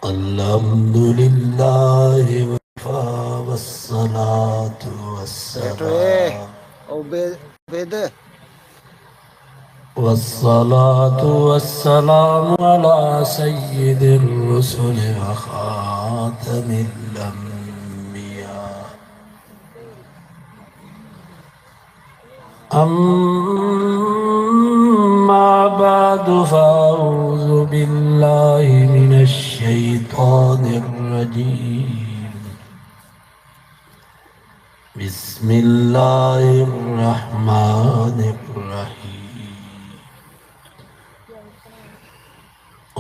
अल्हम्दुलिल्लाह वफ़ा वस्सलातु वस्सलामु अला सय्यिदिर रुसुल व खातमिल अंबिया अम्मा बअदु फ़अऊज़ु बिल्लाहि मिनश शैतानिर रजीम बिस्मिल्लाहिर रहमानिर रहीम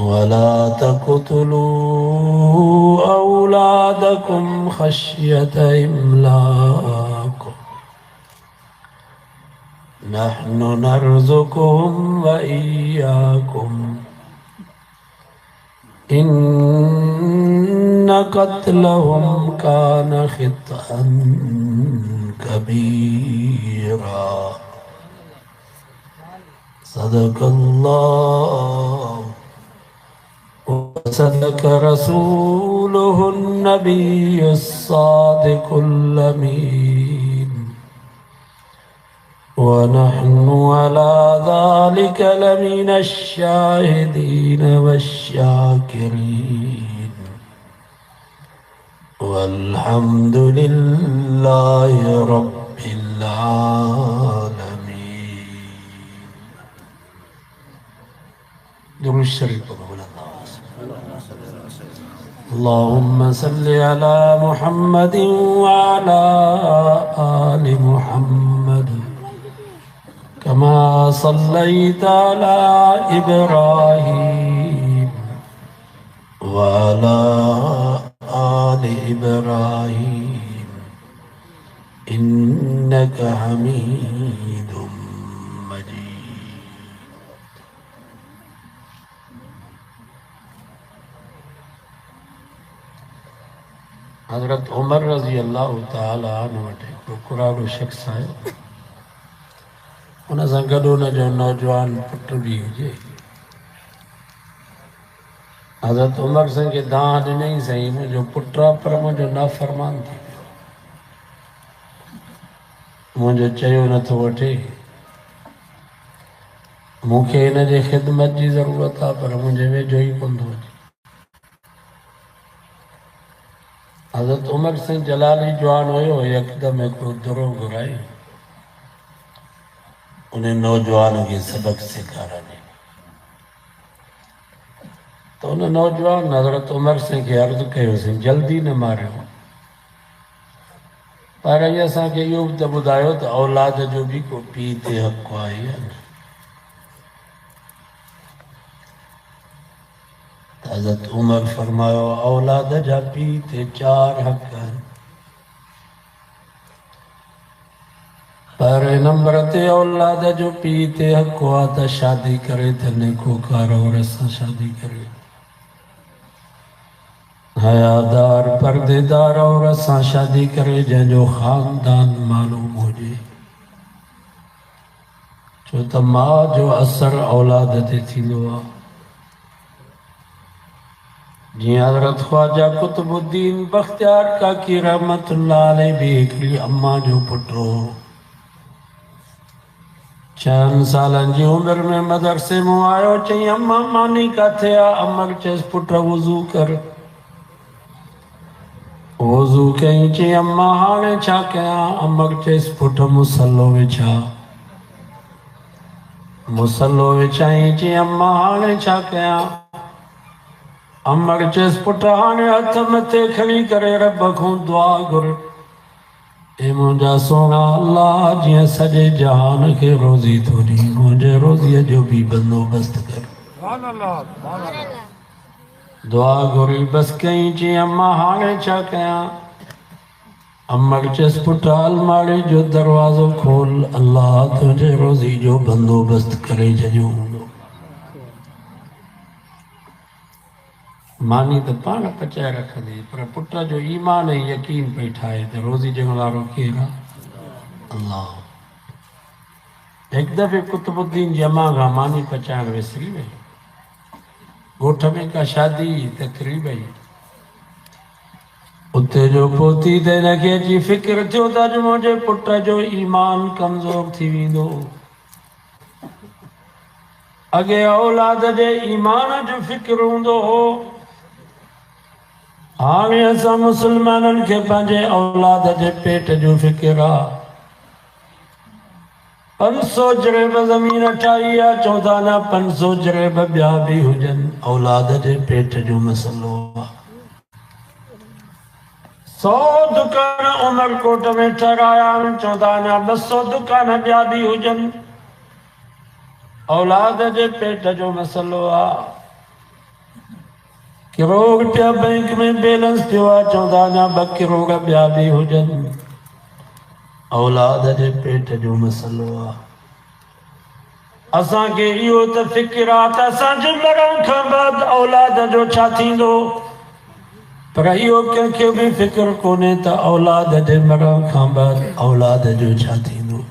वला तक़तुलू औलादकुम खश्यत इम्लाक़ नहनु नर्ज़ुकुहुम व इय्याकुम इन्न क़त्लहुम कान ख़ितअन कबीरा सदक़ल्लाहु व सदक़ रसूलुहुन नबियुस सादिक़ुल अमीन व नहनु अला ज़ालिका लमिनश शाहिदीन वश्शाकिरीन वल्हम्दुलिल्लाहि रब्बिल आलमीन। दुरूद शरीफ पढ़ो। अल्लाहुम्मा सल्लि अला मुहम्मदिन व अला आलि मुहम्मद कमा सल्लैता अला इब्राहीम व अला आलि इब्राहीम इन्नका हमीदुम मजीद। हज़रत उमर रज़ी अल्लाह ताला अन्हु वटि कुराड़ो शख़्स आयो। उन सां गॾु उन जो नौजवान पुट बि हुजे। हज़रत उमर सां खे दाह ॾिनई, साईं मुंहिंजो पुटु आहे पर मुंहिंजो नाफ़रमान थी वियो, मुंहिंजो चयो नथो वठे, मूंखे हिन जे ख़िदमत जी ज़रूरत आहे पर मुंहिंजे वेझो ई कोन थो अचे। हज़रत उमर साईं जलाली जवान हुयो, यकदमि हिकिड़ो दुरो घुराई, उन नौजवान खे सबक सेखारणी। तो उन नौजवान हज़रत उमर साईं खे अर्ज़ु कयोसीं, जल्दी न मारियो, पर असांखे इहो बि त ॿुधायो त औलाद जो बि को पीउ ते हक़ु आहे या न। हज़रत उमर फरमायो, औलाद जा पीउ ते 4 हक़ आहिनि, पर नंबर ते औलाद जो पीउ ते हक़ आहे त शादी करे त नेकोकार औरत सां शादी करे, हयादार पर्देदार औरत सां शादी करे, जंहिंजो ख़ानदान मालूम हुजे, छो त माउ जो असर औलाद ते थींदो आहे। जीअं हज़रत ख्वाजा कुतुबुद्दीन बख्तियार काकी रहमतुल्लाह अलैह भी हिकिड़ी अम्मा जो पुटु हो। 6 सालनि जी उमिरि में मदरसे मां आयो, चई अम्मा मानी किथे आहे? अमर चयसि पुट वुज़ू कर। वुज़ू कई, चई अम्मा हाणे छा कयां? अमर चयसि पुट मुसलो विछा। मुसलो विछाई, चई अम्मा हाणे छा कयां? अमर चयसि पुट हाणे हथ मथे खणी करे रब खां दुआ घुर, ए मुंहिंजा सोना अल्लाह, जीअं सॼे जहान खे रोज़ी थो ॾी, मुंहिंजे रोज़ीअ जो बि बंदोबस्त कर। दुआ घुरी बसि कई, चई अम्मा हाणे छा कयां? अमर चयसि पुट अलमारी जो दरवाज़ो खोल, अल्लाह तुंहिंजे रोज़ी जो बंदोबस्त करे छॾियो हूंदो। मानी त पाण पचाए रखंदी, पर पुट जो ईमान ऐं यकीन पई ठाहे त रोज़ी ॾियण वारो केरु आहे? अल्लाह। एक दफ़े कुतुबुद्दीन जमा खां मानी पचाइण विसरी वई। ॻोठ में का शादी तकरीब आई, उते जो पोती त हिनखे अची फ़िक्र थियो त अॼु मुंहिंजे पुट जो ईमान कमज़ोर थी वेंदो। अॻे औलाद जे ईमान जो फ़िक्र हूंदो हो, हाणे असां मुस्लमाननि खे पंहिंजे औलाद जे पेट जो फ़िक्र आहे। 500 जरेब ज़मीन ठाही आहे, चवंदा न 500 जरेब ॿिया बि हुजनि, औलाद जे पेट जो मसइलो आहे। 100 दुकान उमरकोट में ठहिराया आहिनि, चवंदा न 200 दुकान ॿिया बि हुजनि, औलाद जे पेट जो मसइलो आहे। करोड़ रुपया बैंक में बैलेंस पियो आहे, चवंदा न 2 करोड़ ॿिया बि हुजनि, औलाद जे पेट जो मसइलो आहे। असांखे इहो त फ़िक्र आहे त असांजे मरण खां बाद औलाद जो छा थींदो, पर इहो कंहिंखे बि फ़िक्र कोन्हे त औलाद जे मरण खां बाद औलाद जो छा थींदो।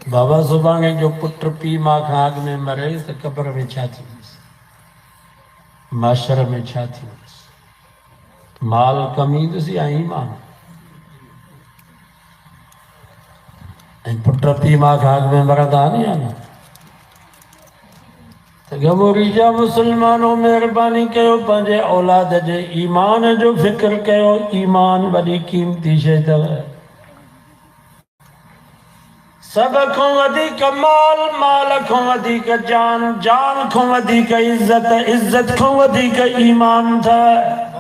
बाबा सुभाणे जो पुट पीउ मां खां अॻु में मरे त क़बर में छा थींदुसि, माशर में छा थींदुसि, माल कम ईंदुसि या ईमान। ऐं पुट पीउ मां खां अॻु में मरंदा आहिनि या न। त गमोरी जा मुस्लमानों महिरबानी कयो, पंहिंजे औलाद जे ईमान जो फ़िक्र कयो। ईमान वॾी क़ीमती शइ अथव। सब खां वधीक माल, माल खां वधीक जान, जान खां वधीक इज़त, इज़त खां वधीक ईमान अथव।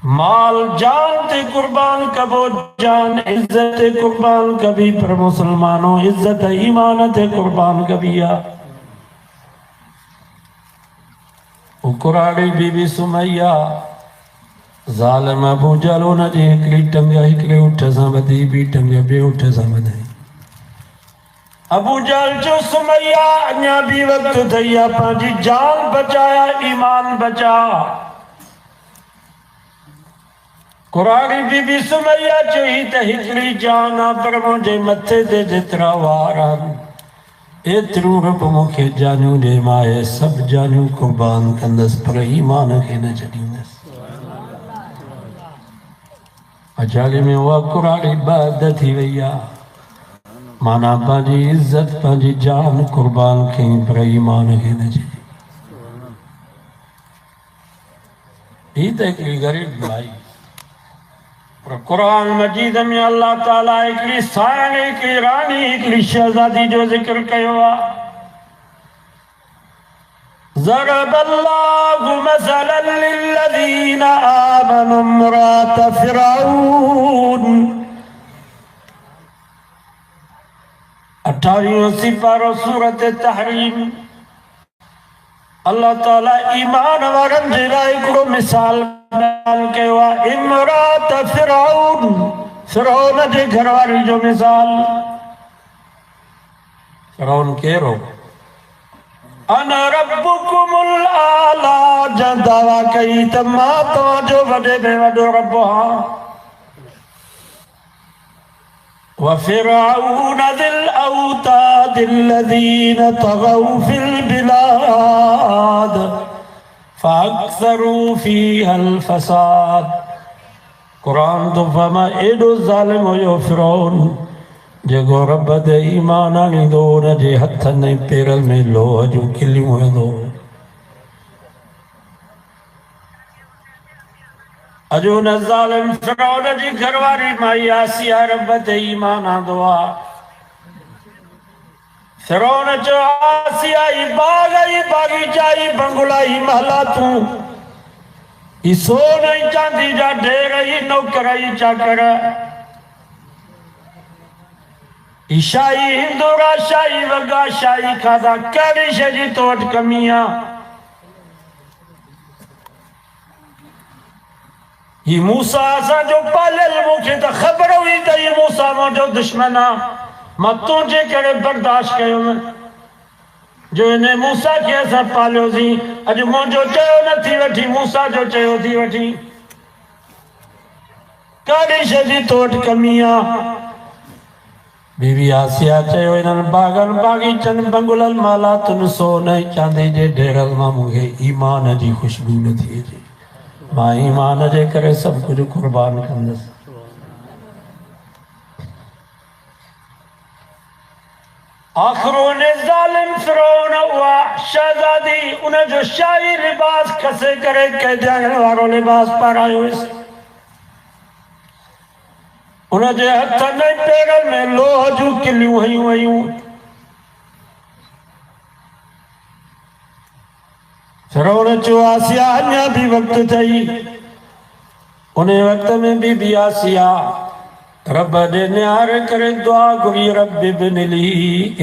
माल जान ते कुर्बान कबो, जान इज्जत ते कुर्बान कभी, पर मुसलमानों इज्जत ईमान ते कुर्बान कभी आ। कुराड़ी बीबी सुमैया ज़ालिम अबू जहल उन जी हिकिड़ी टंग हिकिड़े उठ सां वधी, ॿी टंग ॿिए उठ सां वधाई। अबू जहल जो सुमैया अञा बि वक़्त अथई आहे, पंहिंजी जान बचाया, ईमान बचा। कुराड़ी बीबी सुमैया चई त हिकिड़ी जान आहे, पर मुंहिंजे मथे ते जेतिरा वार आहिनि एतिरो रब मूंखे जानियूं ॾे, मां सभु जानियूं कुर्बान कंदसि, पर ईमान खे न छॾींदसि। अचाली में उहा कुराड़ी ॿ थी वई आहे, माना पंहिंजी इज़त पंहिंजी जान कुर्बान कई, पर ईमान खे न छॾी। ही त हिकिड़ी ग़रीब भाई, पर कुरान मजीद में अल्लाह ताला हिकिड़ी साइण, हिकिड़ी रानी, हिकिड़ी शहज़ादी जो ज़िक्र कयो आहे। ज़रबल्लाहु मसलन लिल्लज़ीना आमनु इम्राअत फ़िरऔन। 28 सिपारो सूरत तहरीम। अल्लाह ताला ईमान वारनि जे लाइ हिकिड़ो मिसाल बयान कयो आहे। इम्राअत फ़िरऔन, फ़िरऔन जे घरवारी जो मिसाल। फ़िरऔन केरो? अना रब्बुकुमुल आला, जं दावा कई त मां तव्हांजो वॾे में वॾो रब आहियां। वफ़िरऔन ज़िल औताद الذين طغوا في البلاد فأكثروا فيها الفساد। कुरान तो फरमा एॾो ज़ालिम हुयो फ़िरऔन, जेको रब ते ईमान आणींदो हुन जे हथनि ऐं पेरनि में लोह जूं किलियूं हणंदो। अॼु हुन ज़ालिम फ़िरऔन जी घरवारी माई आसिया रब ते ईमान आंदो आहे। फ़िरऔन चयो आसिया ई बाग़ ई बाग़ीचा ई बंगला ई महला तूं, ई सोन ऐं चांदी जा ढेर ई नौकर ई चाकर, ई शाही हिंदोरा, शाही वॻा, शाही खाधा, कहिड़ी शइ जी तो वटि कमी आहे? ही मूसा असांजो पालियल, मूंखे त ख़बर हुई त ही मूसा मुंहिंजो दुश्मन आहे, मां तुंहिंजे करे बर्दाश्त कयो न, जो हिन मूसा खे असां पालियोसीं। अॼु मुंहिंजो चयो न थी वठी, मूसा जो चयो थी वठी। कहिड़ी शइ जी तो वटि कमी आहे? बीबी आसिया चयो इन्हनि बागनि बागीचनि बंगुलनि मालातुनि सोन चांदी जे ढेरनि मां मूंखे ईमान जी ख़ुशबू नथी अचे। मां ईमान जे करे सभु कुझु क़ुर्बान कंदुसि। आखिरो ने ज़ालिम फिरौन हुआ शहज़ादी उन जो शाही लिबास खसे करे कैदियन वारो लिबास पारायोसि। उन जे हथनि ऐं पेरनि में लोह जूं किलियूं हयूं वयूं। फिरौन चयो आसिया अञा भी वक्त अथई। उन वक्त में बीबी आसिया रब दे न्यारे करे दुआ घुरी रब बिनली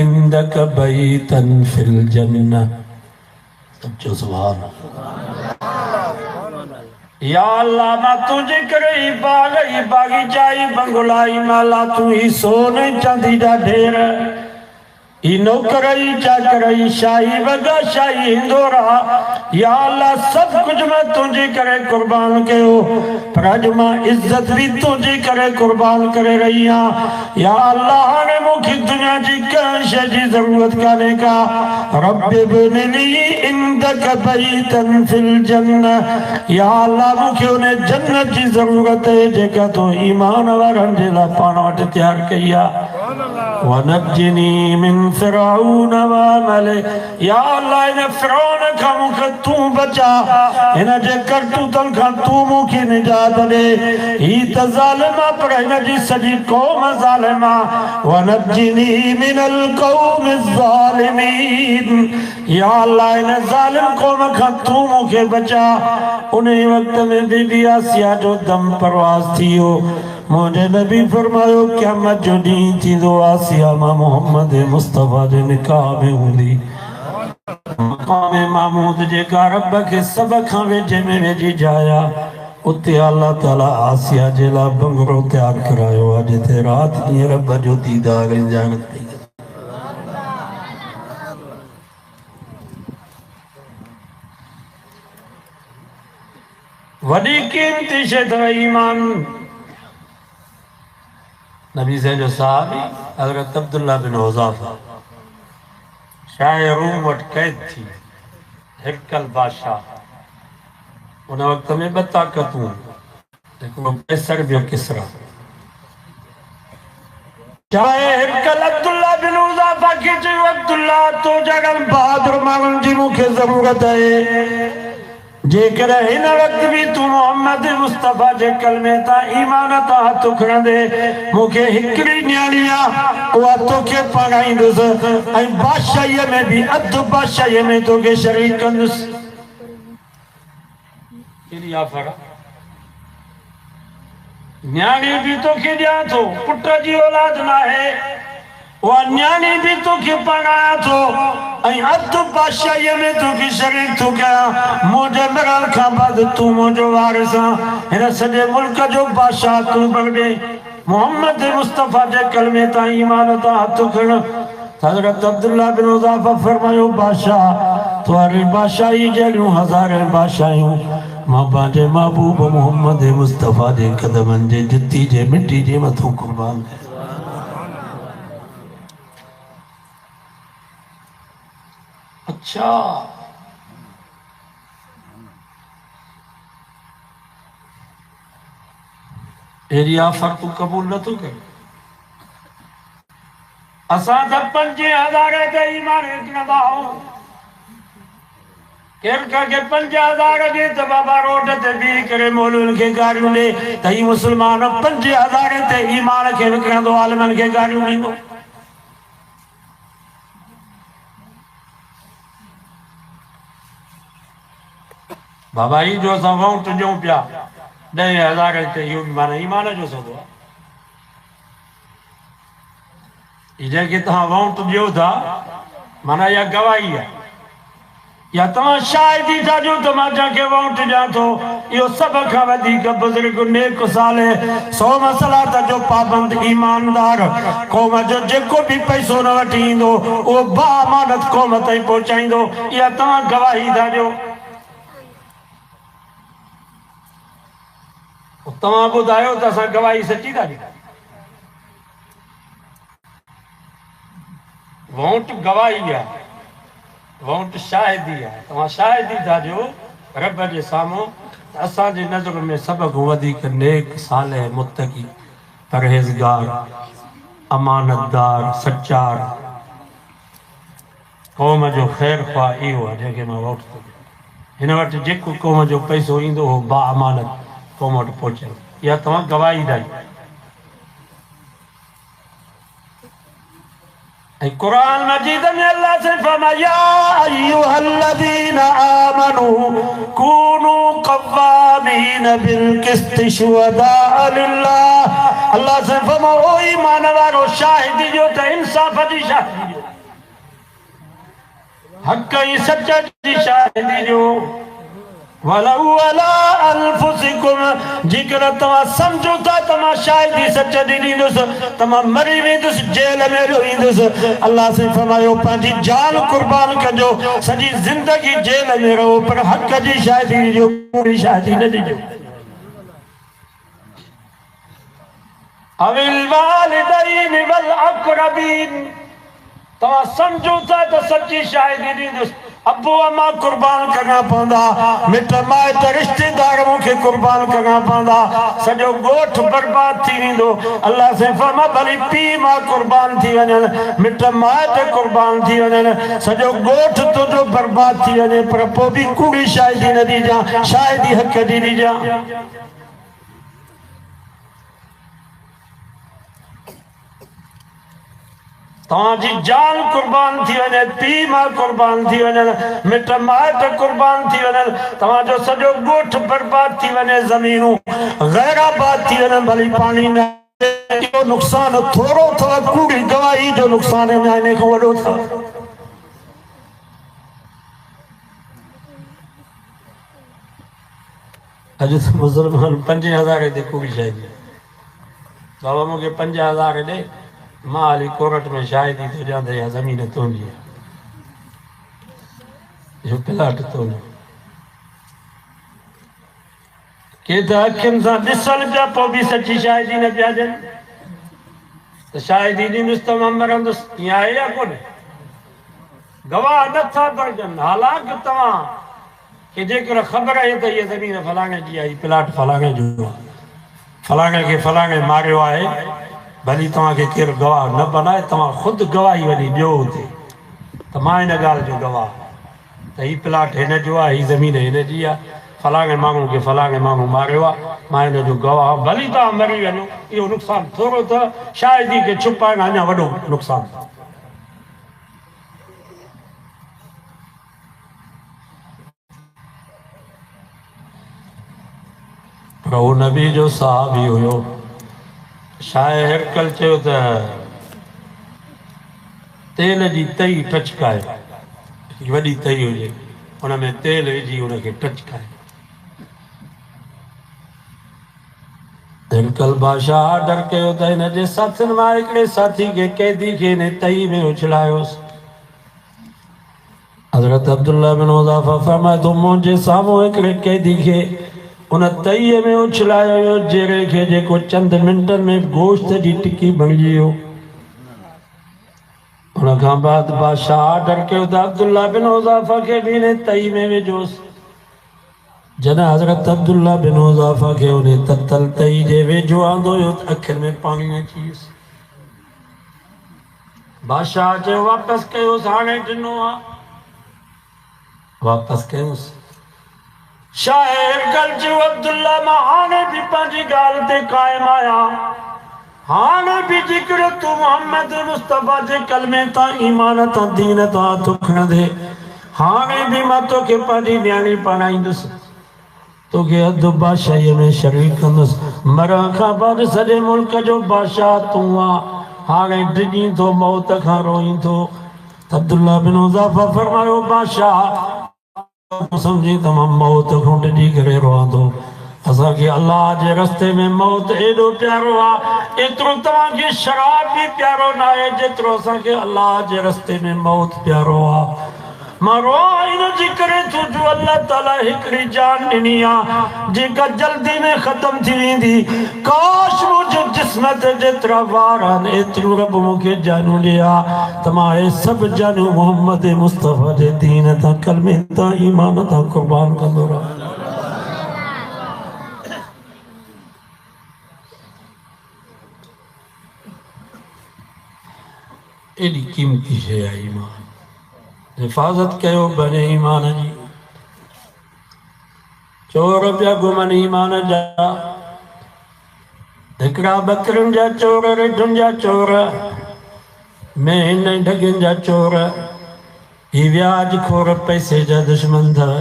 इंदक बैतन फिल जन्नह। सच्चो सुभान या अल्लाह मां तुझे करे ही बाग ही बागीचा ही बंगला ही माला तू ही सोने चांदी जा ढेर ही नौकरई चाकरई शाही वगा शाही हिंदोरा या अल्लाह सब कुछ मैं तुझे करे कुर्बान कयो पर अज मां इज्जत भी तुझे करे कुर्बान करे रही हां। या अल्लाह ने मुझे दुनिया जी कंहिं शइ जी ज़रूरत कान्हे का। रब बिनली इंदक बैतन फिल जन्नह या अल्लाह मुझे उन जन्नत जी ज़रूरत है जेका तो ईमान वारनि जे लाइ पाण वटि तयार कई आहे। वनज्जिनी मिन फिरौन वअमले या अल्लाह इन फिरौन खां मूंखे तूं बचा हिन जे करतूतनि खां तूं मूंखे निजात ॾे। ही त ज़ालिम आहे पर हिन जी सॼी क़ौम ज़ालिम आहे। वनज्जिनी मिनल क़ौमि ज़ालिमीन या अल्लाह इन ज़ालिम क़ौम खां तूं मूंखे बचा। उन वक़्त में बीबी आसिया जो दम परवाज़ थी वियो। मुझे नबी फरमायो क़यामत जो ॾींहुं थींदो आसिया मां मोहम्मद मुस्तफ़ा जे निकाह में हूंदी। मक़ाम महमूद जेका रब खे सभ खां वेझे में वेझी जाइ आहे उते अल्लाह ताला आसिया जे लाइ बंगलो तयारु करायो आहे जिते राति ॾींहुं रब जो दीदार इजाज़त कई। वॾी क़ीमती शइ अथव ईमान। नबी से जो साहबी हज़रत अब्दुल्ला बिन हुज़ाफ़ा शाह रूम वटि कैद थी हिरकल बादशाह। उन वक़्त में ॿ ताक़तूं हिकिड़ो कैसर ॿियो किसरा। शाह हिरकल अब्दुल्ला बिन हुज़ाफ़ा खे चयो अब्दुल्ला तो जहिड़नि बहादुर माण्हुनि जी मूंखे ज़रूरत आहे। जेकर हिन वक्त भी तू मोहम्मद मुस्तफ़ा जे कलमे तां ईमान तां हथ खणंदे मूंखे हिकिड़ी न्याणी आहे उहा तोखे पढ़ाईंदुसि ऐं बादशाहीअ में भी अधु बादशाहीअ में तोखे शरीक कंदुसि। केॾी ऑफर न्याणी भी तोखे ॾियां थो पुट जी औलाद न आहे उहा न्याणी भी तोखे पढ़ायां थो ऐं अधु बादशाहीअ में तोखे शरीक थो कयां। मुंहिंजे मरण खां बाद तूं मुंहिंजो वारिस आहीं। हिन सॼे मुल्क जो बादशाह तूं बणिजे। मोहम्मद मुस्तफ़ा जे कलमे तां ईमान तां हथ खण। हज़रत अब्दुल्ला बिन हुज़ाफ़ा फरमायो बादशाह तुम्हारी बादशाही जहिड़ियूं हज़ारे बादशाहियूं मां पंहिंजे महबूब मोहम्मद मुस्तफ़ा जे कदमनि जे जुती जे मिटी जे मथां कुर्बान कयां। अच्छा एरी ऑफर तू कबूल न तू कर। असां त 5000 ते ईमान रखंदा आहियूं। केरु 5000 ॾे त बाबा रोड ते बीह करे मौलवियुनि खे गारियूं ॾे त ही मुस्लमान 5000 ते ईमान खे विकिणंदो आलमनि खे गारियूं ॾींदो। बाबा ही जो असां वोट ॾियूं पिया 10,000 ते इहो बि माना ईमान जो सौदो आहे। ही जेके तव्हां वोट ॾियो था माना इहा गवाही आहे या तव्हां शाहिदी था ॾियो त मां जंहिंखे वोट ॾियां थो इहो सभ खां वधीक बुज़ुर्ग नेक सालेह 100 मसलात जो पाबंद ईमानदार क़ौम जो जेको बि पैसो न वठी ईंदो उहो बाअमानत क़ौम ताईं पहुचाईंदो। इहा तव्हां गवाही था ॾियो। तव्हां ॿुधायो त असां गवाही सची था ॾियूं। वोट गवाही है, वोट शाहिदी है। तव्हां शाहिदी था जो रब जे साम्हूं असांजी नज़र में सब खां वधीक नेक, सालेह, मुत्तकी, परहेज़गार, अमानतदार, सच्चार, क़ौम जो ख़ैर ख़्वाह इहो आहे जंहिंखे मां वोट थो ॾियां। हिन वटि जेको क़ौम जो पैसो ईंदो हो बा अमानत क़ौम वटि पहुचे। इहा तव्हां गवाही ॾाई। कुरान मजीद में अल्लाह से फरमाया अय्युहल्लज़ीना आमनू कूनू क़व्वामीन बिल क़िस्त शुहदाअ लिल्लाह। अल्लाह से फरमाओ ओ ईमान वारो शाहिदी जो त इंसाफ जी शाहिदी जो, हक़ ऐं सच जी शाहिदी जो। वलऊ अला अनफुसिकुम, जेकर तव्हां सम्झो था त मां शाहिदी सच दी ॾींदुसि त मां मरी वेंदुसि, जेल में रोईंदुसि। अल्लाह से फरमायो पंहिंजी जान कुर्बान कजो, सॼी ज़िंदगी जेल में रहो पर हक़ जी शाहिदी ॾिजो, पूरी शाहिदी न ॾिजो। अविल वालिदैन वल अक़रबीन, तव्हां सम्झो था त सची शाहिदी ॾींदुसि, अबू अम्मा कुर्बान करना पवंदा, मिट माइट रिश्तेदार मूंखे कुर्बान करना पवंदा, सॼो ॻोठ बर्बाद थी वेंदो। अल्लाह से फरमा भली पीउ मां कुर्बान थी वञनि, मिट माइट कुर्बान थी वञनि, सॼो ॻोठ तुंहिंजो बर्बाद थी वञे, पर पोइ बि कूड़ी शाहिदी न ॾिजां, शाहिदी हक़ जी ॾिजां। तव्हांजी जान कुर्बान थी वञे, पीउ मां कुर्बान थी वञनि, मिट माइट कुर्बान थी वञनि, तव्हांजो सॼो ॻोठ बर्बाद थी वञे, ज़मीनूं गैराबाद थी वञनि, भली पाणी न। इहो नुक़सानु थोरो अथव, कूड़ी गवाही जो नुक़सानु हिन खां वॾो अथव। अॼु त मुस्लमान 5000 ते कूड़ी शाहिदी, बाबा मूंखे 5000 ॾे, मां हली कोर्ट में शाहिदी तो ॾियां त इहा ज़मीन तुंहिंजी आहे, इहो प्लाट तुंहिंजो। के त अखियुनि सां ॾिसनि पिया पोइ बि सची शाहिदी न पिया ॾियनि, त शाहिदी ॾींदुसि त मां मरंदुसि, ईअं आहे या कोन्हे? गवाह नथा बणजनि। हालांकि तव्हां खे जेकर ख़बर आहे त इहा ज़मीन फलाणे जी आहे, प्लाट फलाणे जो आहे, फलाणे खे फलाणे मारियो आहे, भली तव्हांखे केरु गवाह न बनाए, तव्हां ख़ुदि गवाही वञी ॾियो हुते त मां हिन ॻाल्हि जो गवाह त हीउ प्लाट हिन जो आहे, हीअ ज़मीन हिन जी आहे, फलाणे माण्हू खे फलाणे माण्हू मारियो आहे, मां हिन जो गवाह। भली तव्हां मरी वञो, इहो नुक़सानु थोरो अथव, शाहिदी खे छुपाइण अञा वॾो नुक़सानु। पर उहो नबी जो साहबी हुयो, शाह हिरकल चयो त तेल जी तई टचकाए, वॾी तई हुजे हुन में तेल विझी हुनखे टचकाए। हिरकल बादशाह ऑर्डर कयो त हिन जे साथियुनि मां हिकिड़े साथी खे, कैदी खे हिन तई में उछलायोसि। हज़रत अब्दुल्लाह बिन हुज़ाफ़ा फरमाए थो मुंहिंजे साम्हूं हिकिड़े कैदी खे उन तईअ में उछलायो, जहिड़े खे जेको चंद मिंटनि में गोश्त जी टिकी बणिजी वियो। उन खां बाद बादशाह ऑर्डर कयो त अब्दुल्लाह बिन हुज़ाफ़ा खे बि हिन तई में विझोसि। जॾहिं हज़रत अब्दुल्लाह बिन हुज़ाफ़ा खे उन ततल तई जे वेझो आंदो हुयो त अखियुनि में पाणी अची वियुसि। बादशाह चयो वापसि कयोसि, हाणे ॾिनो आहे, वापसि कयोसि। शाह हिरकल चयो अब्दुल्ला मां हाणे बि पंहिंजी ॻाल्हि ते क़ाइमु आहियां, हाणे बि जेकर तूं मोहम्मद मुस्तफ़ा जे कलमे तां, ईमान तां, दीन तां हथु खणंदे, हाणे बि मां तोखे पंहिंजी न्याणी पढ़ाईंदुसि, तोखे अधु बादशाहीअ में शरीक कंदुसि। मरण खां बाद सॼे मुल्क जो बादशाह तूं आहे, हाणे डिॼी थो मौत खां रोई थो। अब्दुल्ला बिन हुज़ाफ़ा फरमायो बादशाह समझी त मां मौत खां डिॼी करे रोआं थो, असांखे अल्लाह जे रस्ते में मौत एॾो प्यारो आहे, एतिरो तव्हांखे शराब बि प्यारो न आहे जेतिरो असांखे अल्लाह जे रस्ते में मौत प्यारो आहे। मारो इन जिक्र तू जो अल्लाह ताला हिकड़ी जान ॾिनी आ जेका जल्दी में खत्म थी वेंदी। काश मुझे जिस्मत जेतिरा वार आहिनि एतिरो रब मूंखे जानू ॾिया त मां हे सभु जानू मोहम्मद मुस्तफ़ा जे दीन तां कलमे तां ईमान तां क़ुर्बान कंदो रहां। एॾी क़ीमती शइ आहे ईमान। हिफ़ाज़त कयो भले ईमान जी। चोर पिया घुमनि ईमान जा, हिकिड़ा बकरियुनि जा चोर, रेढुनि जा चोर, मेंहिन ढगियुनि जा चोर, ही व्याज खोर पैसे जा दुश्मन अथव,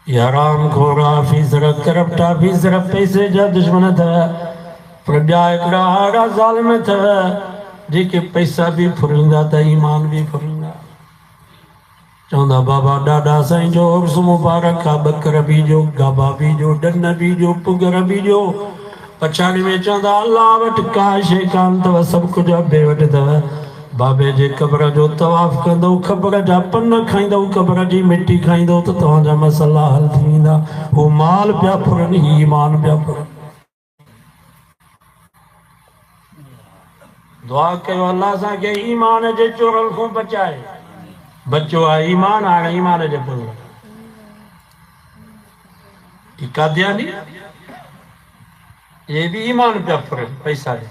ही हराम खोर ऑफिसर करप्ट ऑफिसर पैसे जा दुश्मन अथव। पर ॿिया हिकिड़ा अहिड़ा ज़ालिम अथव जेके पैसा बि फुरींदा त ईमान बि फुरींदा। चवंदा बाबा ॾाॾा साईं जो उर्स मुबारक आहे, बकर बीजो, गाबा बीजो, ॾन बीजो, पुगर बीजो। पछाड़ी में चवंदा अल्लाह वटि का शइ कान अथव, सभु कुझु अबे वटि अथव। बाबे जे क़ब्र जो तवाफ़ कंदो, क़ब्र जा पन खाईंदो, क़ब्र जी मिटी खाईंदो त तव्हांजा मसइला हल थी वेंदा। हू माल पिया फुरनि, ही ईमान पिया फुरनि। दुआ कयो अल्लाह असांखे ईमान जे चोरनि खां बचाए। बच्चो आहे ईमान, हाणे ईमान जे पुर कादियानी ये भी ईमान पिया फुरनि, पैसा ॾे,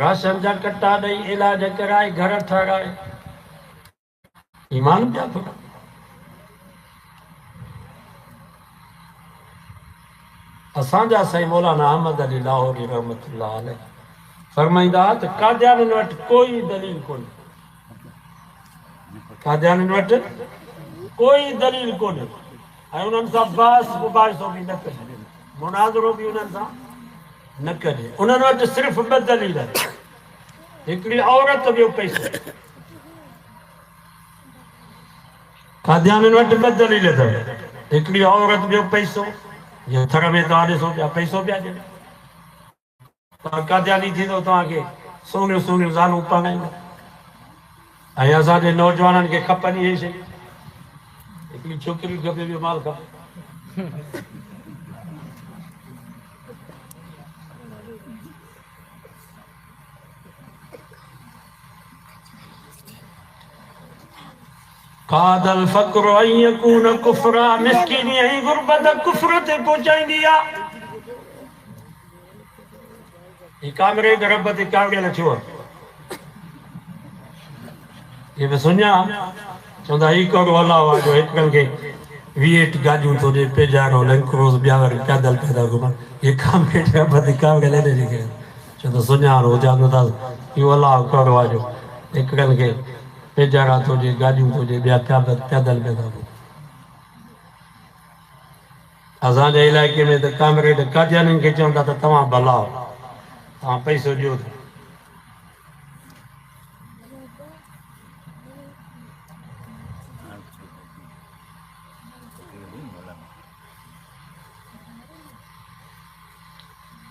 राशन जा कट्टा ॾेई, इलाज कराए, घर ठाराए, ईमान पिया फुरनि। असांजा साईं मौलाना अहमद अली लाहौरी रहमतुल्लाह अलैह फरमाईंदा त कादियाननि वटि कोई दलील कोन्हे, कादियाननि वटि कोई दलील कोन्हे, ऐं उन्हनि सां बहस मुबाहिसो बि न कजे, मुनाज़रो बि उन्हनि सां न कजे। उन्हनि वटि सिर्फ़ु ॿ दलील आहिनि, हिकिड़ी औरत, ॿियो पैसो। कादियाननि वटि ॿ दलील अथव, हिकिड़ी औरत, ॿियो पैसो। ये थर में तव्हां ॾिसो पिया पैसो पिया ॾियनि। तव्हां कादियानी थींदो तव्हांखे सोनियूं सोनियूं ज़ालूं पाराईंदा। ऐं असांजे नौजवाननि खे खपनि इहे शयूं, हिकिड़ी छोकिरी खपे, ॿियो माल खपे। कादल फ़क़्रु अन यकून कुफ़्रा, मिस्कीनी ऐं गुरबत कुफ़्र ते पहुचाईंदी आहे। ही कामरे रब ते काॻियल थियो आहे, ये बि सुञा। चवंदा ही कहिड़ो अलाह आहे जो हिकिड़नि खे 20 गाॾियूं थो ॾे, पेजारो, लैंक्रोस, ॿिया वरी पैदल पैदा घुमनि। ये कामरे रब ते काॻियल एॾे लिखियल। चवंदा सुञाणो हुजा नथा, इहो अलाह कहिड़ो आहे जो हिकिड़नि खे पेजारा थो ॾे, गाॾियूं थो ॾे, ॿिया पैदल पैदा घुमनि। असांजे इलाइक़े में त कामरेड कादियाननि खे चवंदा त तव्हां भला, तव्हां पैसो ॾियो।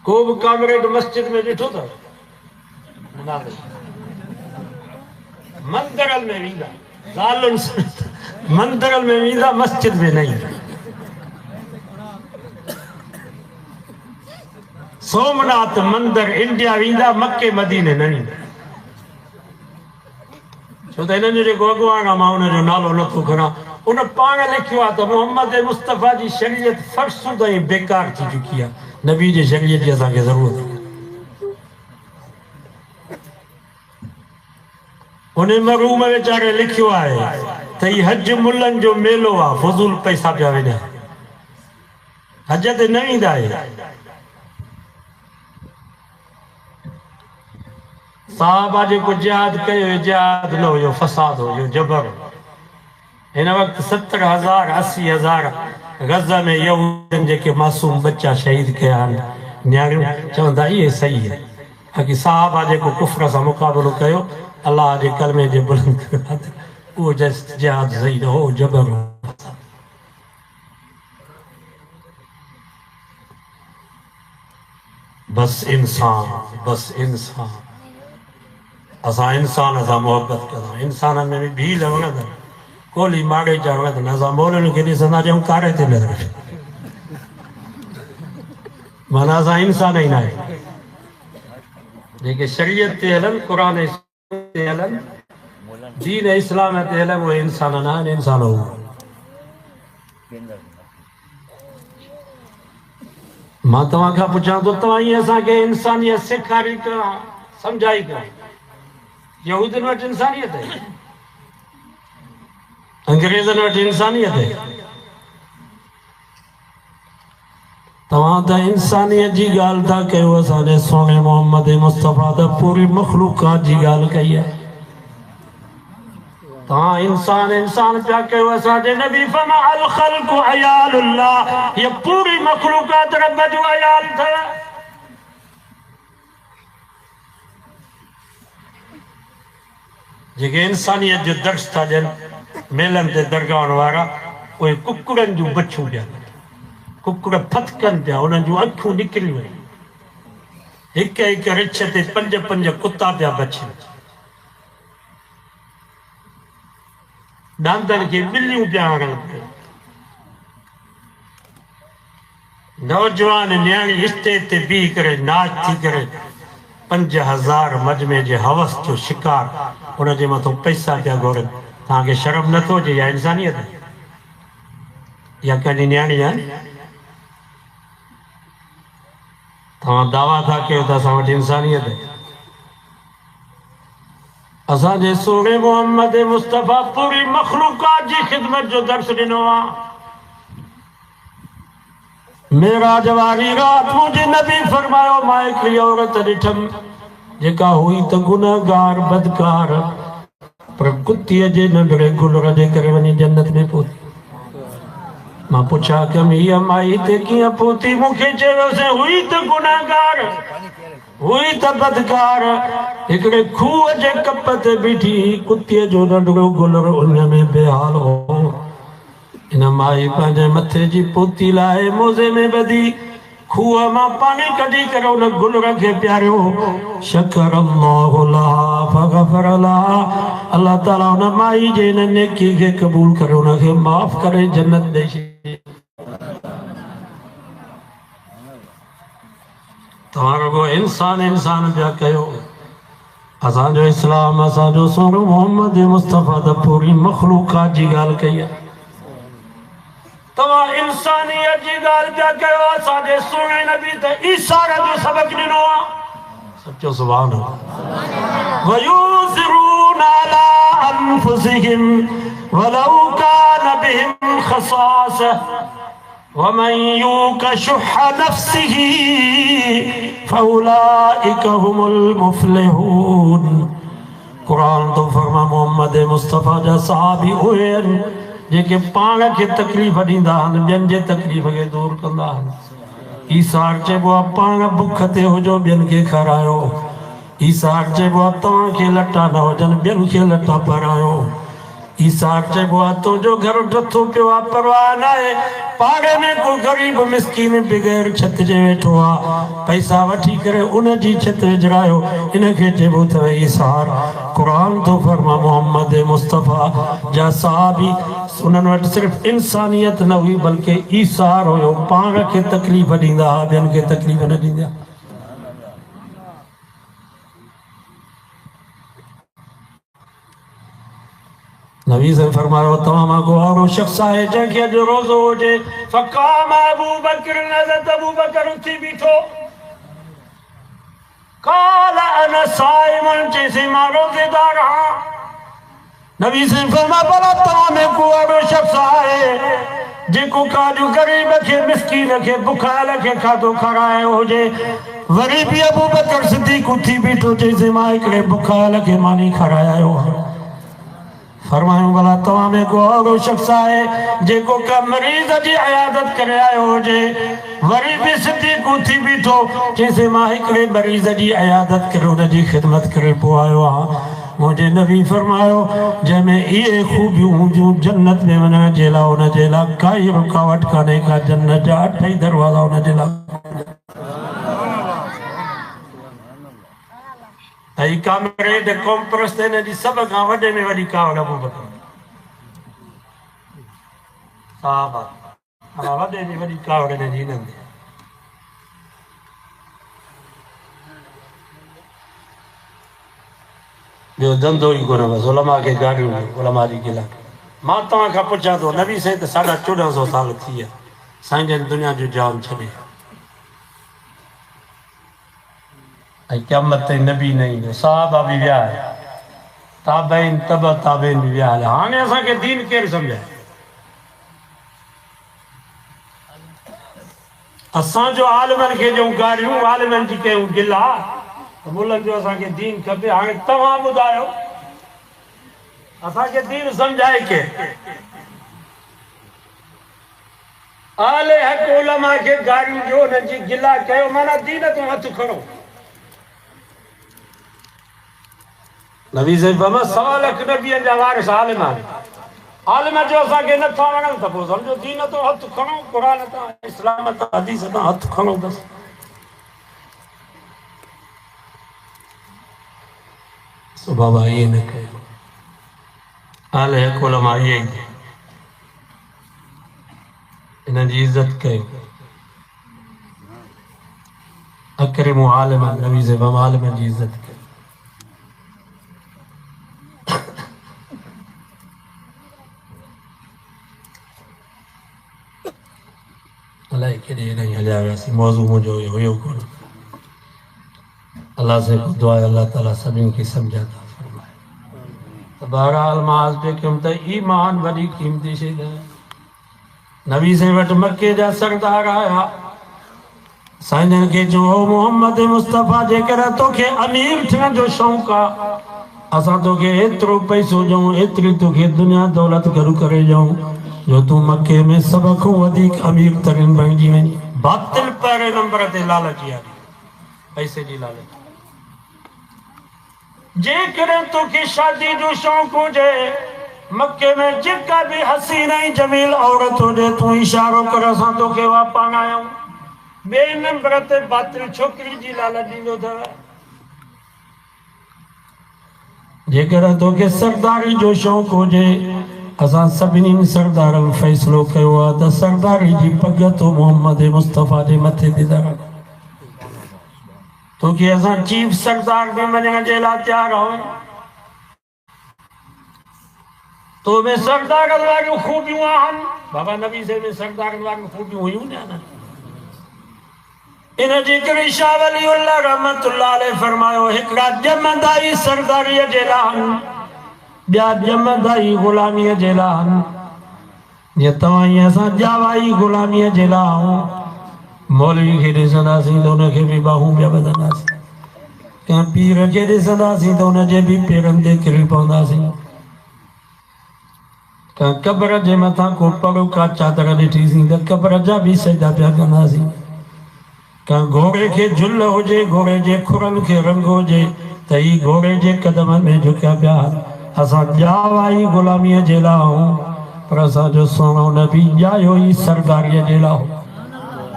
को बि कामरेड मस्जिद में ॾिठो अथव? मंदरनि में वेंदा, ज़ालुनि मंदरनि में वेंदा, मस्जिद में न ईंदा। सोमनाथ मंदिर इंडिया वेंदा, मके मदीने न वेंदा। छो त हिननि जो जेको अॻुवान आहे, मां हुनजो नालो नथो खणां, उन पाण लिखियो आहे त मोहम्मद मुस्तफ़ा जी शरीयत फ़रसुद ऐं बेकार थी चुकी आहे। नबी जी शरीयत जी असांखे ज़रूरत आहे। उन मरूम वीचारे लिखियो आहे त ही हज मुल्लनि जो मेलो आहे, फज़ूल पैसा पिया विझनि, हज ते न वेंदा आहिनि। साहबा जेको जिहाद कयो, जिहाद न हुयो, फ़साद हुयो, जबर। हिन वक़्तु 70,000 80,000 गज़ा में यहूदियुनि जेके मासूम बच्चा शहीद कया आहिनि, न्याणियूं, चवंदा इहे सही आहे। बाक़ी साहबा जेको कुफ्र सां मुक़ाबिलो कयो, अलाह जे कलमे जे बुलंद कयो, उहो जिहाद सही न हो, जबर हो। बस इंसान, बस इंसान। असां इंसान सां मोहबत कंदा, इंसाननि में बि भील वणंदा। कोली मारे जावे तो नजा बोलने के लिए सना जो कारे थे लग रहे मना सा इंसान ही ना है लेकिन शरीयत ते हलन कुरान ते हलन दीन इस्लाम ते हलन वो इंसान ना है इंसान हो मां तव्हां खां पुछां तो तव्हां ही असांखे इंसानियत सेखारी करा समझाई करा यहूदन वटि इंसानियत है अंग्रेजन वटि इंसानियत है तव्हां त इंसानियत जी ॻाल्हि था कयो असांजे सोने मोहम्मद मुस्तफ़ा त पूरी मखलूक़ात जी ॻाल्हि कई आहे तव्हां इंसान इंसान पिया कयो असांजे नबी फरमा अल ख़ल्क़ु अयालुल्लाह ये पूरी मखलूक़ात रब जो अयाल अथव जेके इंसानियत जो दर्श था ॾियनि मेलनि ते दरगाहनि वारा उहे कुकड़नि जूं बछूं ॾियनि कुकड़ फतकनि पिया उन्हनि जूं अखियूं निकिरी वयूं हिक हिक रिछ ते पंज पंज कुता पिया बचनि दांदनि खे ॿिलियूं पिया हणनि पिया नौजवान न्याणी स्टेज ते बीह करे नाच थी करे 5000 मजमे जे हवस जो शिकार उनजे मथां पैसा पिया घुरनि तव्हांखे शर्म नथो अचे या इंसानियत या कंहिंजी न्याणी आहे तव्हां दावा था कयो त असां वटि इंसानियत आहे असांजे सोने मोहम्मद मुस्तफ़ा पूरी मखलूक़ात जी ख़िदमत जो दर्स ॾिनो आहे मेराज वारी रात मुंहिंजे नबी फरमायो मां हिकिड़ी औरत ॾिठमि जेका हुई त गुनहगार बदकार पर कुतीअ जे नंढड़े गुलर जे करे वञी जन्नत में पहुती मां पुछा कयमि हीअ माई हिते कीअं पहुती मूंखे चयोसीं हुई त गुनहगार हुई त बदकार हिकिड़े खूह जे कप ते बीठी कुतीअ जो नंढड़ो गुलर उन में बेहाल हो इन माई पंहिंजे मथे जी पोती लाहे मोज़े में ॿधी खूह मां पाणी कढी करे उन गुलर खे पियारियो शकर अल्लाहु लहा फगफर लहा अल्लाह ताला उन माई जे इन नेकी खे क़बूल करे उनखे माफ़ करे जन्नत ॾेई छॾी तव्हां रुगो इंसान इंसान पिया कयो असांजो इस्लाम असांजो सोनो मोहम्मद मुस्तफ़ा त पूरी मखलूक़ात जी ॻाल्हि कई आहे तव्हां इंसानियत जी ॻाल्हि पिया कयो असांजे सोने नबी त ईसार जो सबक़ ॾिनो आहे सचो सुभान अल्लाह वयूसिरून अला अनफुसिहिम वलौ कान बिहिम खसासा वमन यूक शुह नफ्सिही फउलाइक हुमुल मुफ्लिहून कुरान तो फरमा मोहम्मद मुस्तफ़ा जा सहाबी उहे आहिनि जेके पाण खे तकलीफ़ ॾींदा आहिनि ॿियनि जे तकलीफ़ खे दूर कंदा आहिनि ईसार चइबो आहे पाण बुख ते हुजो ॿियनि खे खारायो ईसार चइबो आहे तव्हांखे लटा न हुजनि ॿियनि खे लटा पारायो ईसार चइबो आहे तुंहिंजो घर डथो पियो आहे परवाह न आहे पाड़े में को ग़रीब मिस्कीन बग़ैर छत जे वेठो आहे पैसा वठी करे उन जी छत विझरायो इनखे चइबो अथव ईसार क़ुरान थो फरमा मोहम्मद मुस्तफ़ा जा सहाबी उन्हनि वटि सिर्फ़ु इंसानियत न हुई बल्कि ईसार हुयो पाण खे तकलीफ़ ॾींदा हुआ ॿियनि खे तकलीफ़ न ॾींदा नबी से फरमायो तव्हां मां को अहिड़ो शख़्स आहे जंहिंखे अॼु रोज़ो हुजे फ़क़ाम अबू बकर हज़रत अबू बकर उथी बीठो क़ाल अना साइमुन चइसि मां रोज़ेदार आहियां नबी से फरमायो भला तव्हां में को अहिड़ो शख़्स आहे जेको काजू ग़रीब खे मिस्कीन खे बुखायल खे खाधो खारायो हुजे वरी बि अबू बकर सिद्दीक़ उथी बीठो चइसि मां हिकिड़े बुखायल खे मानी खारायो फरमायूं भला तव्हां में को अहिड़ो शख़्स आहे जेको का मरीज़ जी इयादत करे आयो हुजे वरी बि सिद्दीक़ उथी बीठो चइसि मां हिकिड़े मरीज़ जी इयादत करे हुन जी ख़िदमत करे पोइ आयो आहियां मुंहिंजे नबी फरमायो जंहिंमें इहे ख़ूबियूं हुजूं जन्नत में वञण जे लाइ हुन जे लाइ काई रुकावट कान्हे का जन्नत जा 8 ई दरवाज़ा हुन जे लाइ ऐं कामरे ते कौम परस्त हिन जी सभ खां वॾे में वॾी कावड़ अबू बकर साहब माना वॾे जी वॾी कावड़ ने जी नंढी ॿियो धंधो ई कोन बसि उलमा खे गाॾियूं उलमा जी गिला मां तव्हां खां पुछां थो नबी साईं त 1450 साल थी विया साईं जन दुनिया जो जाम छॾे ऐं क़यामत ताईं नबी न ईंदो साहबा बि विया ताबईन तब ताबईन बि विया हाणे असांखे दीन केरु सम्झाए असांजो आलिमनि खे ॾियूं गारियूं आलिमनि जी कयूं गिला त मुल्हनि जो असांखे दीन खपे हाणे तव्हां ॿुधायो असांखे दीन सम्झाए के आले हक़ उलमा खे गारियूं ॾियो हुननि जी गिला कयो माना दीन तूं हथु खणो नबी साईं फरमाया 1.25 लख नबीअनि जा वारिस आलिम आलिम जो असांखे नथा वणनि त पोइ सम्झो दीन तो हथु खणो क़ुर तां इस्लाम तां हदीस तां हथु खणो बसि सो बाबा इहे न कयो आले हक़ उलमा इहे ई इन्हनि जी इज़त कयो अकरिमु आलिमन नबी साईं फरमाया आलिमनि जी इज़त कयो अलाए केॾे हेॾे हलिया वियासीं मौज़ू मुंहिंजो हुयो कोन अल्लाह से दुआ आहे अल्लाह ताला सभिनी खे सम्झा था फरमाए त बहरहाल मां अर्ज़ु पियो कयुमि त ईमान वॾी क़ीमती शइ आहे नबी साईं वटि मके जा सरदार आया साईं जन खे चयो मोहम्मद मुस्तफ़ा जेकर तोखे अमीर थियण जो शौक़ु आहे असां तोखे एतिरो पैसो ॾियूं एतिरी तोखे दुनिया दौलत गॾु करे ॾियूं जो तूं मके में सब खां वधीक अमीर तरीन बणिजी वञी बातिल पहिरें नंबर ते लालची आहे पैसे जी लालच जेकॾहिं तोखे शादी जो शौक़ु हुजे मके में जेका भी हसीन ऐं जमील औरत हुजे तूं इशारो कर असां तोखे वापारायूं ॿिए नंबर ते बातिल छोकिरी जी लालच ॾींदो अथव जेकर तोखे सरदारी जो शौक़ु हुजे असां सभिनी सरदारनि फ़ैसिलो कयो आहे त सरदारी जी पग तो मोहम्मद मुस्तफ़ा जे मथे ते था रखूं तोखे असां चीफ सरदार में वञण जे लाइ तयारु आहियूं तो में सरदारनि वारियूं ख़ूबियूं आहिनि बाबा नबी साईं में सरदारनि वारियूं ख़ूबियूं हुयूं न इन जे करे शाह वलीउल्लाह रहमतुल्लाह अलैहि फरमायो हिकिड़ा ॼमंदाई सरदारीअ जे लाइ ॿिया ॼमंदाई ग़ुलामीअ जे लाइ जीअं तव्हां ईअं असां ॼावाई ग़ुलामीअ जे लाइ मौलवी खे ॾिसंदासीं त हुनखे बि बाहूं पिया ॿधंदासीं कंहिं पीर खे ॾिसंदासीं त हुनजे बि पेरनि ते किरी पवंदासीं कंहिं क़बर जे मथां को परो का चादर ॾिठीसीं त क़बर जा बि सजदा पिया कंदासीं कंहिं घोड़े खे झुल हुजे घोड़े जे खुरनि खे रंग हुजे त ही घोड़े जे क़दमनि में झुकिया पिया असां ॼावाई ग़ुलामीअ जे लाइ आहियूं पर असांजो सोनो नबी ॼायो ई सरदारीअ जे लाइ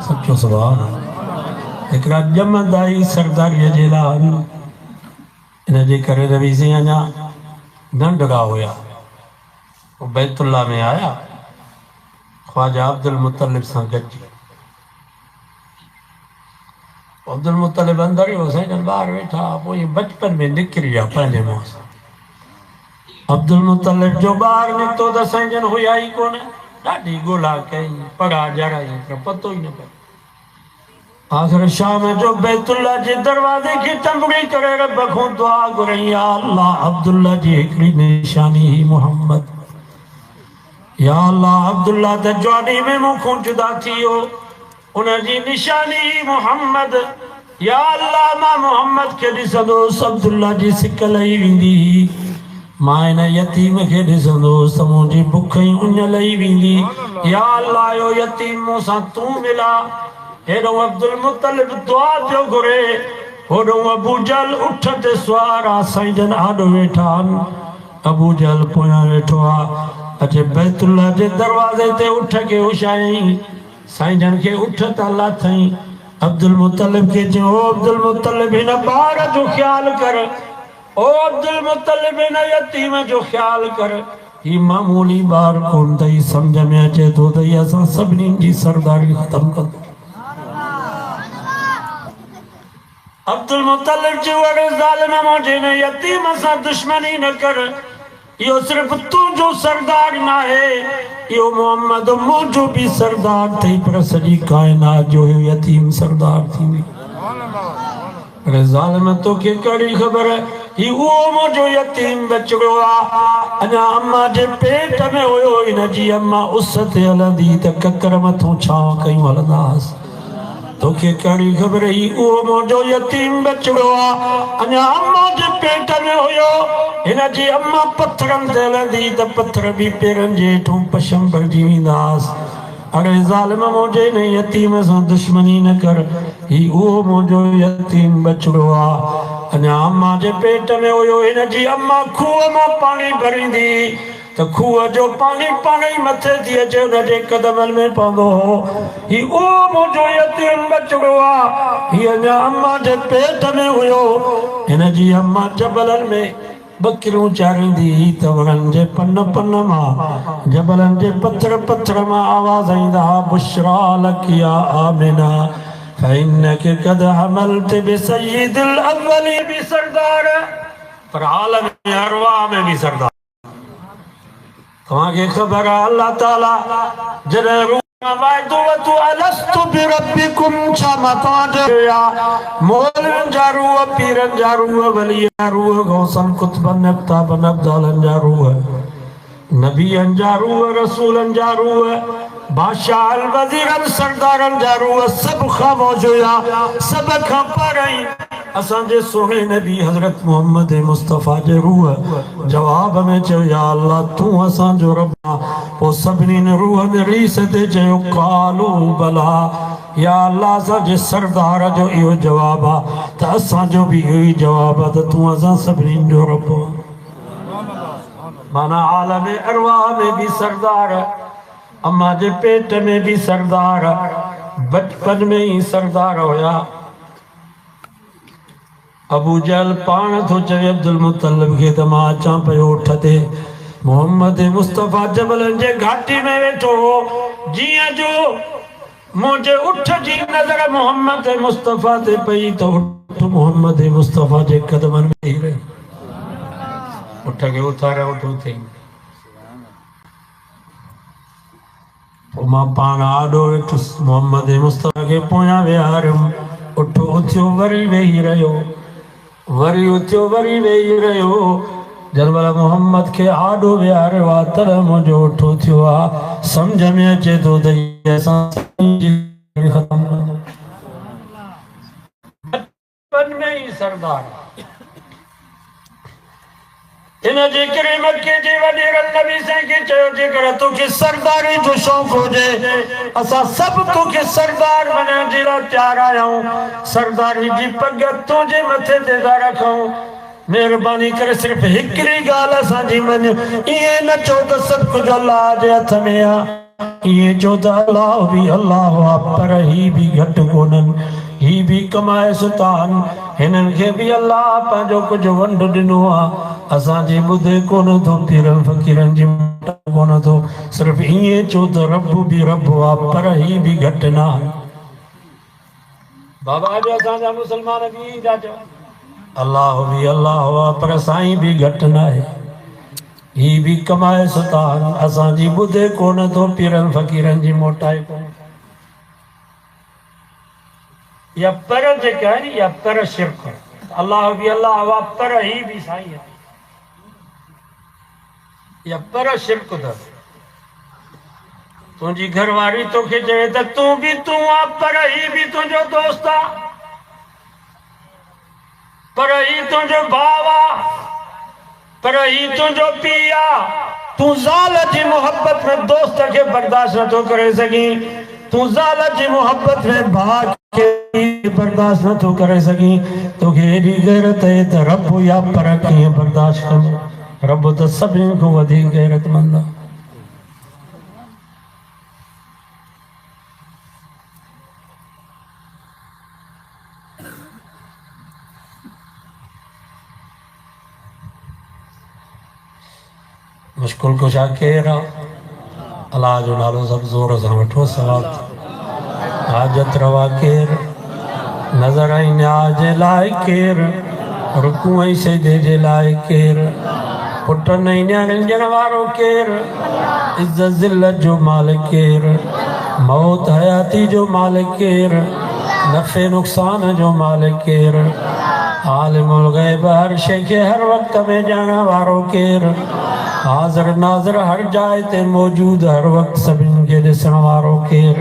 सचो सुभाणे हिकिड़ा ॼमंदाई सरदारीअ जे लाइ इन जे करे नबी साईं अञा नंढड़ा हुया बैतुल्ला में आया ख्वाजा अब्दुल मुतलिब सां गॾिजी अब्दुल मुतलिब अंदर ही हो साईं जन ॿाहिरि वेठा पोइ बचपन में निकिरी विया पंहिंजे मुंहं सां अब्दुल मुतलिब जो ॿारु निकितो त साईं जन हुया ई कोन ॾाढी ॻोल्हा कई पढ़ा जड़ाई पर पतो ई न पियो आख़िर शाम जो बैतुल्ला जे दरवाज़े खे टंबड़ी करे रब खां दुआ घुरई या अल्लाह अब्दुल्ला जी हिकिड़ी निशानी ही मोहम्मद या अल्लाह अब्दुल्ला त जवानी में मूंखों जुदा थी वियो उनजी निशानी मोहम्मद या अल्लाह मां मोहम्मद के ॾिसंदुसि अब्दुल्ला जी सिक लही वेंदी मां इन यतीम खे ॾिसंदुसि त मुंहिंजी बुख ई उञ लही वेंदी या अल्लाह यो यतीम मूंसां तूं मिला हेॾो अब्दुल मुतलिब दुआ पियो घुरे होॾो अबू जहल उठ ते सुवार आहे साईं जन आॾो वेठा आहिनि अबू जहल पोयां वेठो आहे अचे बैतुल्ला जे दरवाज़े ते उठ खे उछायईं साईं जन के उठ त लाथई अब्दुल मुतलिब के चयो अब्दुल मुतलिब हिन ॿार जो ख्याल कर ओ अब्दुल मुतलिब हिन यतीम जो ख्याल कर ही मामूली बार कोन तई समझ में अचे तो तई असां सभिनी जी सरदारी ख़त्म कर। अब्दुल मुतलिब जो अरे ज़ालिम मुझे ने यतीम सा दुश्मनी न कर, यो सिर्फ तू जो सरदार ना है, यो मोहम्मद मुझो भी सरदार थी, पर सजी कायनात जो है यतीम सरदार थी। अरे ज़ालिम तो के कड़ी खबर है, ही वो मुझो यतीम बचड़ो आ, अना अम्मा जे पेट में होयो इन जी अम्मा उस ते हलंदी त ककर मथो छाव कयूं हलंदास। तो के कड़ी खबर ही वो मुझो यतीम बचड़ो आ, अना अम्मा जे पेट में होयो इन जी अम्मा पत्थरन ते हलंदी त पत्थर भी पेरन जे हेठों पशम भरजी वेंदास। अरे ज़ालिम मुझे ने यतीम से दुश्मनी न कर, ही वो मुझो यतीम बचड़ो आ, अना अम्मा जे पेट में होयो इन जी अम्मा खूह मां पानी भरींदी तो खूह जो पानी पानी मथे थी अचे उन जे कदमन में पवंदो हो। ही वो मुझो यतीम बचड़ो आ, ही अना अम्मा जे पेट में हुयो इन जी अम्मा जबलन में बकरियूं चारींदी त वणनि जे पन पन मां जबलनि जे पत्थर पत्थर मां आवाज़ ईंदा, बुशरा लक या आमिना फइन्नक क़द हमलत बिसय्यिदिल अव्वली भी सरदार, पर आलम अरवाह में भी सरदार। तव्हांखे ख़बर आहे अल्लाह ताला जॾहिं वाइदो वरितो अलस्तु बिरब्बिकुम, छा मां तव्हांजो या मौलवियुनि जा रूह, पीरनि जा रूह, वलीअ जा रूह, गौसन कुतबनि अफ्ताबनि अब्दालनि जा रूह, नबियनि जा रूह, रसूलनि जा रूह, बादशाह वज़ीरनि सरदारनि जा रूह सभ खां मौजूदा सभ खां पहिरीं असांजे सोहे नबी हज़रत मोहम्मद मुस्तफ़ा जे रूह जवाब में चयो, या अल्लाह तू असांजो रब आहे। पोइ सभिनी रूहनि रीस ते चयो कालू भला, या अल्लाह असांजे सरदार जो इहो जवाब आहे त असांजो बि इहो ई जवाब आहे त तू असां सभिनी जो रब आहे। माना आलम अरवाह में भी सरदार, अम्मा जे पेट में भी सरदार, बचपन में ही सरदार होया। अबू जहल पाण थो चवे अब्दुल मुतलिब खे त मां अचां पियो उठ ते, मोहम्मद मुस्तफ़ा जबलनि जे घाटी में वेठो हो, जीअं जो मुंहिंजे उठ जी नज़र मोहम्मद मुस्तफ़ा ते पई त उठ मोहम्मद मुस्तफ़ा जे कदमनि में ही रही। उठ के उथारिया उठ थी, पोइ मां पाण आॾो वेठुसि मोहम्मद मुस्तफ़ा खे पोयां विहारियुमि। उठ उथियो वरी वेही रहियो, वरी उथियो वरी वेही रहियो। जॾहिं मोहम्मद खे आॾो विहारियो आहे तॾहिं मुंहिंजो उठ उथियो आहे। सम्झ में अचे थो त असां बचपन में ही सरदार इन जे करे मक्के जे वॾे नबी साईं खे चयो, जेकर तोखे सरदारी जो शौक़ु हुजे असां सभु तोखे सरदार बणण जे लाइ तयार आहियूं। सरदारी जी पग तुंहिंजे मथे ते था रखूं। महिरबानी करे सिर्फ़ हिकिड़ी ॻाल्हि असांजी मञ, ईअं न चओ त सभु कुझु अलाह जे हथ में आहे, इएं चओ त अलाह बि अलाह आहे, पर ही बि घटि कोन्हनि, ही बि कमाए सुता आहिनि, हिननि खे बि अलाह पंहिंजो कुझु वंड ॾिनो आहे। असांजे ॿुधे कोन थो, पीरनि फ़क़ीरनि जी कोन थो, सिर्फ़ ईअं चओ त रब बि रब आहे, पर ही बि घटि न आहे। बाबा जो असांजा मुस्लमान बि था चवनि अलाह बि अलाह आहे, पर साईं बि घटि न आहे, ही बि कमाए सुता आहिनि। असांजी ॿुधे कोन थो, पीरनि फ़क़ीरनि जी मोटाए कोन। या पर जेका आहे या पर शिरक, अलाह बि अलाह आहे, पर ही बि साईं आहे, या पर शिरक अथसि। तुंहिंजी घरवारी तोखे चवे त तूं बि तूं आहे, पर ही बि तुंहिंजो दोस्त आहे, पर ही तुंहिंजो भाउ आहे, पर ही तुंहिंजो पीउ आहे। तूं ज़ाल जी मोहब्बत में दोस्त खे बर्दाश्त नथो करे सघीं, तूं ज़ाल जी मोहब्बत में भाउ खे बर्दाश्त नथो करे सघीं। तोखे हेॾी गैरत आहे त रब या पर कीअं बर्दाश्त कंदो? रब त सभिनी खां वधीक गैरतमंद आहे। मुश्किल कुशा केर अल्लाह जो नालो सब ज़ोर सां वठो सवाब हाजत रवा केर नज़र आई न्याज जे लाइ केर रुकू ऐं सजदे जे लाइ केर पुट नहीं न्याणियुनि ॾियण वारो केर इज़्ज़त ज़िल्लत जो मालिक केर मौत हयाती जो मालिक केर नफ़े नुक़सान जो मालिक केर आलिमुल ग़ैब हर शइ खे हर वक़्त में ॼाणण वारो केर हाज़िर नाज़िर हर जाइ ते मौजूद हर वक़्त सभिनी खे ॾिसण वारो केर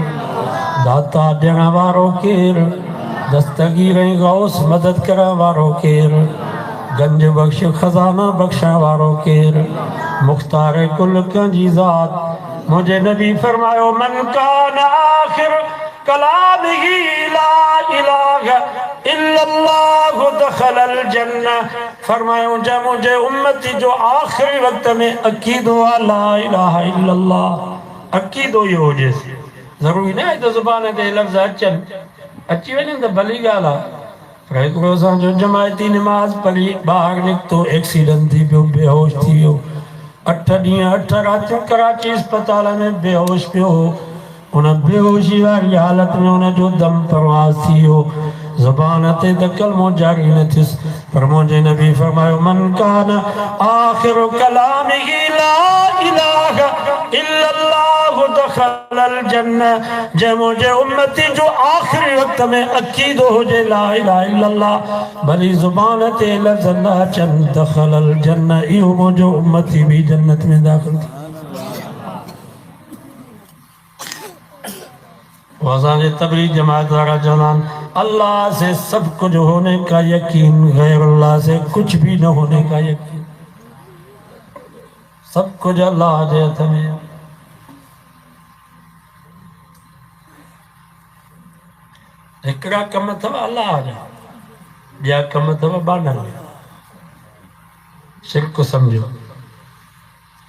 दाता ॾियण वारो केर दस्तगीर ऐं गौस मदद करण वारो केर गंज बख्श खजाना बख्शण वारो केर मुख्तार कुल कंहिंजी ज़ात मुंहिंजे नबी फरमायो मन कान आखिर कलामिही ला इलाहा इल्लल्लाह दखलल जन्नह फरमायो जंहिं मुंहिंजे उम्मती जो आख़िरी वक़्त में अक़ीदो आहे ला इलाहा इल्लल्लाह अक़ीदो इहो हुजेसि ज़रूरी न आहे त ज़ुबान ते लफ़्ज़ अचनि अची वञनि त भली ॻाल्हि आहे पर हिकिड़ो असांजो जमायती निमाज़ पढ़ी ॿाहिरि निकितो एक्सीडेंट थी पियो बेहोश थी वियो 8 ॾींहं 8 रातियूं कराची अस्पताल में बेहोश पियो उन बेहोशी वारी हालत में उनजो दम परवाज़ थी वियो ज़ुबान ते त कलमो जारी न थियुसि पर मुंहिंजे नबी फरमायो मन कान आख़िरु कलामिही ला इलाहा इल्लल्लाह दखलल जन्नह जंहिं मुंहिंजे उम्मती जो आख़िरी वक़्त में अक़ीदो हुजे ला इलाहा इल्लल्लाह भली ज़ुबान ते लफ़्ज़ न अचनि दखलल जन्नह इहो मुंहिंजो उम्मती बि जन्नत में दाख़िल थी वज़ान तबरी जमात वाला जवान अल्लाह से सब कुछ होने का यकीन गैर अल्लाह से कुछ भी न होने का यकीन सब कुछ अल्लाह जे हथ में हिकिड़ा कम अथव अल्लाह जा ॿिया कम अथव बाननि शिरक सम्झो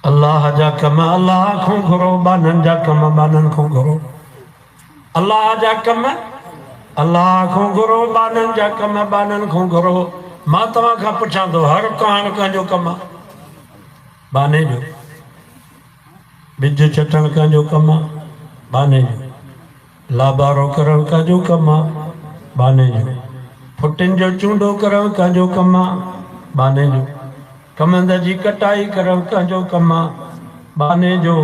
अल्लाह जा कम अल्लाह खां घुरो बाननि जा कम बाननि खां घुरो अल्लाह जा कम अल्लाह खां घुरो बाननि जा कम बाननि खां घुरो मां तव्हां खां पुछां थो हर कहाण कंहिंजो कमु आहे बाने जो ॿिज छटणु कंहिंजो कमु आहे बाने जो लाबारो करणु कंहिंजो कमु आहे बाने जो फुटिन जो चूंडो करणु कंहिंजो कमु आहे बाने जो कमंद जी कटाई करणु कंहिंजो कमु आहे बाने जो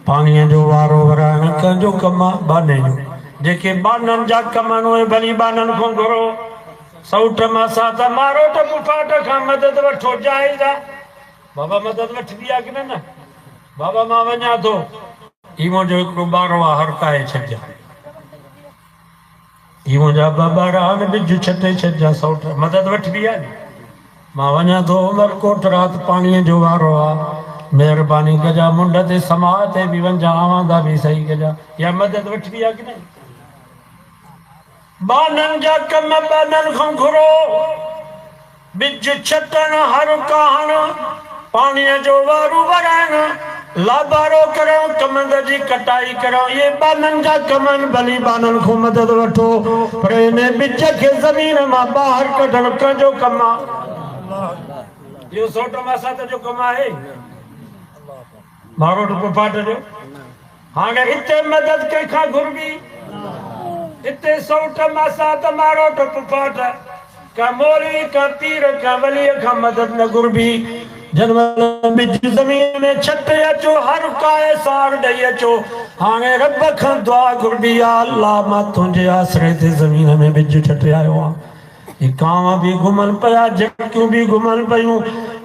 पाणीअ जो वारो वराइणु कंहिंजो कमु आहे बाने जो जेके बाननि जा कम आहिनि उहे भली बाननि खां घुरो सौट मासा त मारो त पुफाट खां मदद वठो जाइज़ आहे बाबा मदद वठबी आहे की न बाबा मां वञा थो ही मुंहिंजो हिकिड़ो ॿारो आहे हरकाए छॾिजां ही मुंहिंजा ॿ ॿार आहिनि ॿिज छटे छॾिजां सौट मदद वठबी आहे न मां वञा थो उमरकोट राति पाणीअ जो वारो आहे महिरबानी कजां मुंड ते समाज ते बि वञा आवांदा बि सही कजां या मदद वठबी आहे की न बाननि जा कम बाननि खां घुरो ॿिज छटणु हर कहाणु पाणीअ जो वारू वराइणु लाबारो करणु कमंद जी कटाई करणु इहे बाननि जा कम आहिनि भली बाननि खां मदद वठो पर हिन ॿिज खे ज़मीन मां ॿाहिरि कढणु कंहिंजो कमु आहे इहो सौट मासात जो कमु आहे मारोट पुफाट जो हाणे हिते मदद कंहिंखां घुरबी हिते सौट मासात मारोट पुफाट का मौलवी का पीर का वलीअ खां मदद न घुरबी जन बिज ज़मीन में छटे अचो हर काए सार ॾेई अचो हाणे रब खां दुआ घुरबी आहे अल्लाह मां तुंहिंजे आसरे ते ज़मीन में बिज छटे आयो आहियां ये कांव भी घुमन पया झटकियूं भी घुमन पयूं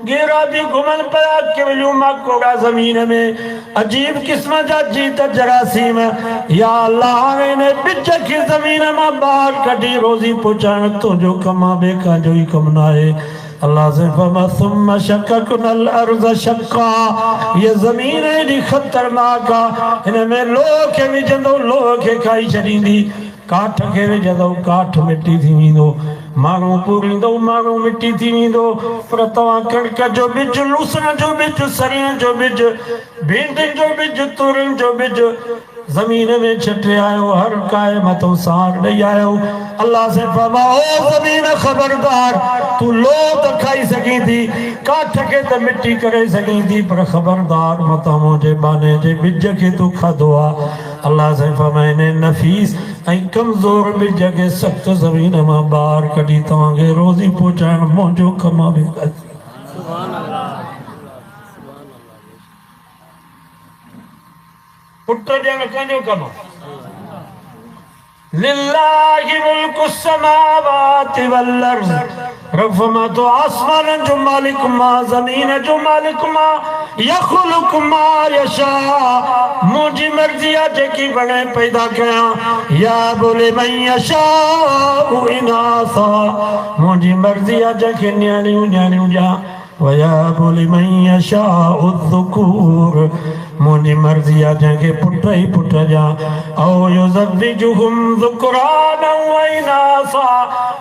गेरा भी घुमन पया किवलियूं माकोड़ा जमीन में अजीब किस्म जा जीत जरासीम या अल्लाह ने बिच की जमीन में बाहर कढी रोजी पहुंचाण तुंहिंजो कम आहे ॿिए कंहिंजो ई कमु न आहे अल्लाह से फरमा सुम्मा शक़क़नल अर्ज़ शक़्क़ा ये ज़मीन एॾी ख़तरनाक आहे हिन में लोह खे विझंदो लोह खे खाई छॾींदी काठ खे विझंदो काठ मिटी थी वेंदो माण्हू पूरींदो माण्हू मिटी थी वेंदो पर तव्हां कणिक जो बिज लूसण जो बिज सरियण जो बिज भींडियुनि जो बिज तुरियुनि जो बिज जमीन में छटे आयो, हर कायमतों सार नहीं आयो। अल्लाह से फरमाओ जमीन खबरदार, तू लो तो खाई सकी थी, काठ के तो मिट्टी करे सकी थी, पर खबरदार मत मुझे बाने जे बिज के तू खादो आ। अल्लाह से फरमाए नफीस ऐं कमज़ोर बिज के सख्त ज़मीन मां ॿाहिरि कढी तव्हांखे रोज़ी पहुचाइण मुंहिंजो कम बि कर। पुट ॾियण कंहिंजो कम? लिल्लाहि मुल्कु समावाति वल अर्ज़, रब मां तो आसमान जो मालिक मां, जमीन जो मालिक मां, यखलुकु मा यशा, मुंहिंजी मर्ज़ी आहे जेकी बणे पैदा कयां। या बोले मन यशा इनासा, मुंहिंजी मर्ज़ी आहे जंहिंखे न्याणियूं न्याणियूं ॾियां। वया बोले मन यशा ज़ुकूर, मुंहिंजी मर्ज़ी आहे जंहिंखे पुट ई पुट ॾियां। औ युज़व्विजुहुम ज़ुकरानन व इनासा,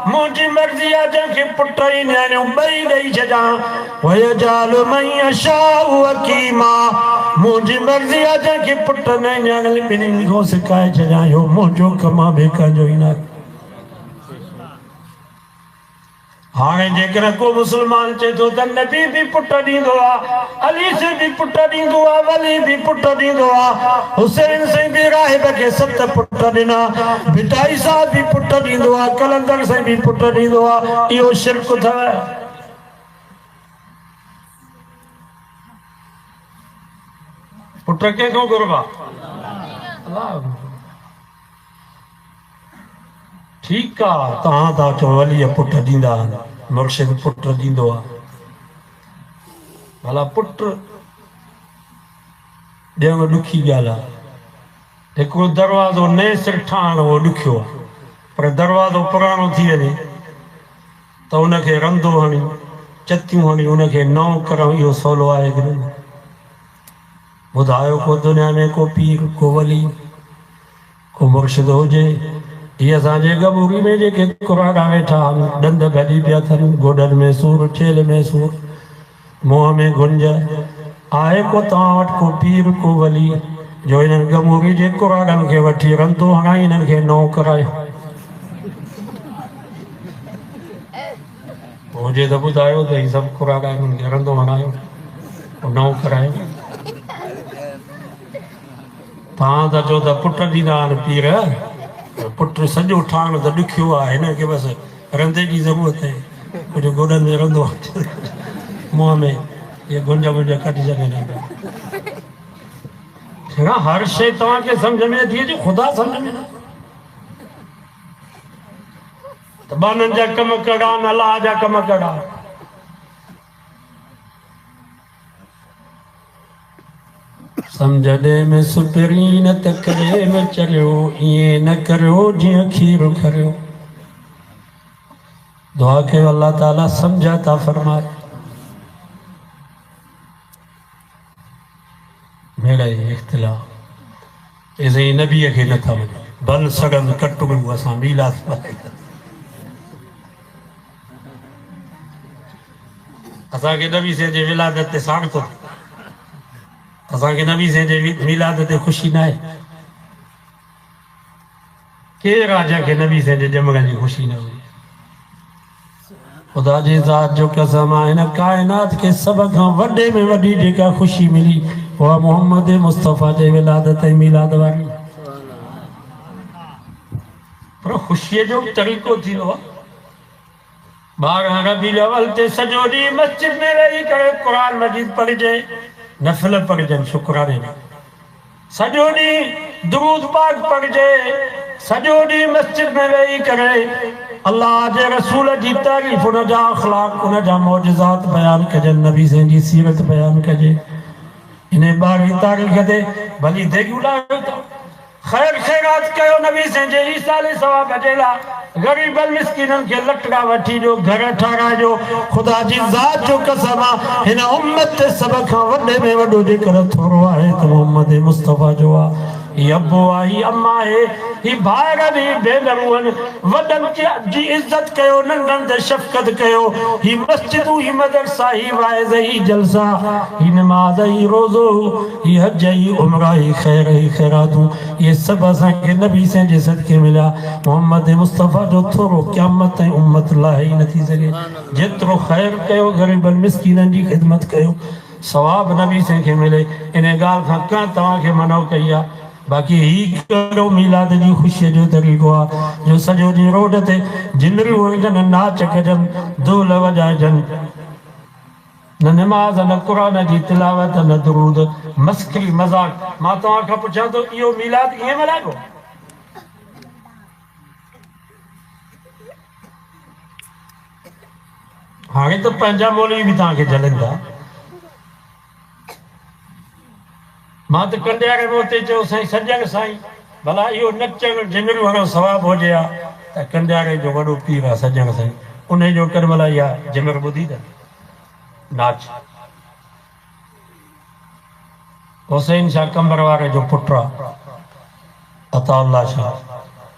मुंहिंजी मर्ज़ी आहे जंहिंखे पुट ई न्याणियूं ॿई ॾेई छॾां। वयजालु मन यशा अकीमा, मुंहिंजी मर्ज़ी आहे जंहिंखे पुट न न्याणियुनि ॿिन्हिनि खां सिकाए छॾां। इहो मुंहिंजो कम आहे, ॿिए कंहिंजो ई न। हाणे जेकर को मुसलमान चए थो त नबी भी पुट ॾींदो आहे, अली से भी पुट ॾींदो आहे, वली भी पुट ॾींदो आहे, हुसैन से भी राहिब खे 7 पुट ॾिना, भिटाई साहब भी पुट ॾींदो आहे, कलंदर से भी पुट ॾींदो आहे। इहो शिरक अथव। पुट कंहिंखां घुरबा? ठीकु आहे, तव्हां था चओ वलीअ पुट ॾींदा, मुर्शिद पुट ॾींदो आहे। भला पुट ॾियण ॾुखी ॻाल्हि आहे। हिकिड़ो दरवाज़ो नए सिर ठाहिण उहो ॾुखियो आहे, पर दरवाज़ो पुराणो थी वञे त उनखे रंधो हणी, चतियूं हणी उनखे नओं करणु इहो सवलो आहे कि न? ॿुधायो को दुनिया में को पीर, को वली, को मुर्शिद हुजे? ये असांजे गबूरी में जेके कुराड़ा वेठा ॾंद गॾी पिया अथनि, गोॾनि में सूर, छेल में सूर, मुंहं में गुंज, आहे को तव्हां वटि को पीर, को वली जो हिननि गबूरी जे कुराड़नि खे वठी रंधो हणाई हिननि खे नओं करायो? हुजे त ॿुधायो त ही सभु कुराड़ा हिननि खे रंधो हणायो, नओं करायो। तव्हां त चओ त पुट ॾींदा आहिनि पीर, पुट सॼो ठाहिण त ॾुखियो आहे, हिनखे बसि रंधे जी ज़रूरत आहे। कुझु गोॾनि में रंधो, मुंहं में ये गुंज वुंज कढी छॾे। हर शइ तव्हांखे सम्झ में अची अचे, ख़ुदा सम्झ में न। त बाननि जा कम कड़ा, न अलाह जा कम कड़ा। समझ दे में सुपरी न त करे न चरियो, ईअं न करियो जीअं खीर खरियो। दुआ कयो अल्लाह ताला समझा था फरमाए। मेरा इख्तिलाफ इसे नबी खे नथा वञे, बन सगन कटुगू असां मीलास पाए। असांखे नबी से जे विलादत ते साण थो, असांखे नबी से जे मिलाद ते ख़ुशी न आहे। केरु आहे जंहिंखे नबी से जे ॼमण जी ख़ुशी न हुई? ख़ुदा जी ज़ात जो कसम आहे, हिन काइनात खे सभ खां वॾे में वॾी जेका ख़ुशी मिली उहा मोहम्मद मुस्तफ़ा जे विलादत ऐं मिलाद वारी। पर ख़ुशीअ जो तरीक़ो थींदो आहे। 12 रबीउल अव्वल ते सॼो ॾींहुं मस्जिद में रही करे क़ुरान मजीद पढ़िजे, नफ़िल पढ़जनि, शुक्राने में सॼो ॾींहुं दुरूद पाक पढ़िजे, सॼो ॾींहुं मस्जिद में वेही करे अल्लाह जे रसूल जी तारीफ़, उन जा अख़लाक़, उन जा मौजज़ात बयान कजनि, नबी से जी सीरत बयान कजे। इन 12 तारीख़ ते भली देगियूं लाहियो था, ख़ैर ख़ैरात कयो नबी से जे ईसा अलैहि सवाब जे लाइ, ग़रीबनि मिस्किननि खे लटड़ा वठी ॾियो, घर ठाराइजो। ख़ुदा जी ज़ात जो कसम आहे, हिन उम्मत ते सभ खां वॾे में वॾो जेकर थोरो आहे त मोहम्मद मुस्तफ़ा जो आहे। ही अबो आहे, ही अम्मा आहे, ही भाइर आहिनि, ही भेनरूं आहिनि। वॾनि जी इज़त कयो, नंढनि ते शफ़क़त कयो। ही मस्जिदूं, ही मदरसा, ही वाइज़, ही जलसा, ही नमाज़, ही रोज़ो, ही हज, ही उमरा, ही ख़ैर, ही ख़ैरातूं, ये सभु असांखे नबी साईं जे सदके मिलिया। मोहम्मद मुस्तफ़ा जो थोरो क़यामत ताईं उम्मत लाइ ई नथी सघे। जेतिरो ख़ैर कयो, ग़रीबनि मिस्कीननि जी ख़िदमत कयो, सवाब नबी साईं खे मिले। इन ॻाल्हि खां कंहिं तव्हांखे मनो कई आहे। बाक़ी ही कहिड़ो मीलाद जी ख़ुशीअ जो तरीक़ो आहे जो सॼो ॾींहुं रोड ते जिनरियूं हुजनि, नाच कजनि, धूल वॼाइजनि, न निमाज़, न क़ुरान जी तिलावत, न दुरूद, मस्खरी मज़ाक। मां तव्हां खां पुछां थो, इहो मीलाद ईअं मल्हाइबो? हाणे त पंहिंजा मौलवी बि तव्हांखे जलनि था। मां त कंडियारे में उते चयो, साईं सॼण साईं, भला इहो नचणु जिनरियूं वारो सवाबु हुजे हा त कंडियारे जो वॾो पीर आहे सॼण साईं, उन जो कर भला इहा जिमर ॿुधी अथनि नाच। हुसैन शाह कंबर वारे जो पुटु आहे अताउल्ला शाह,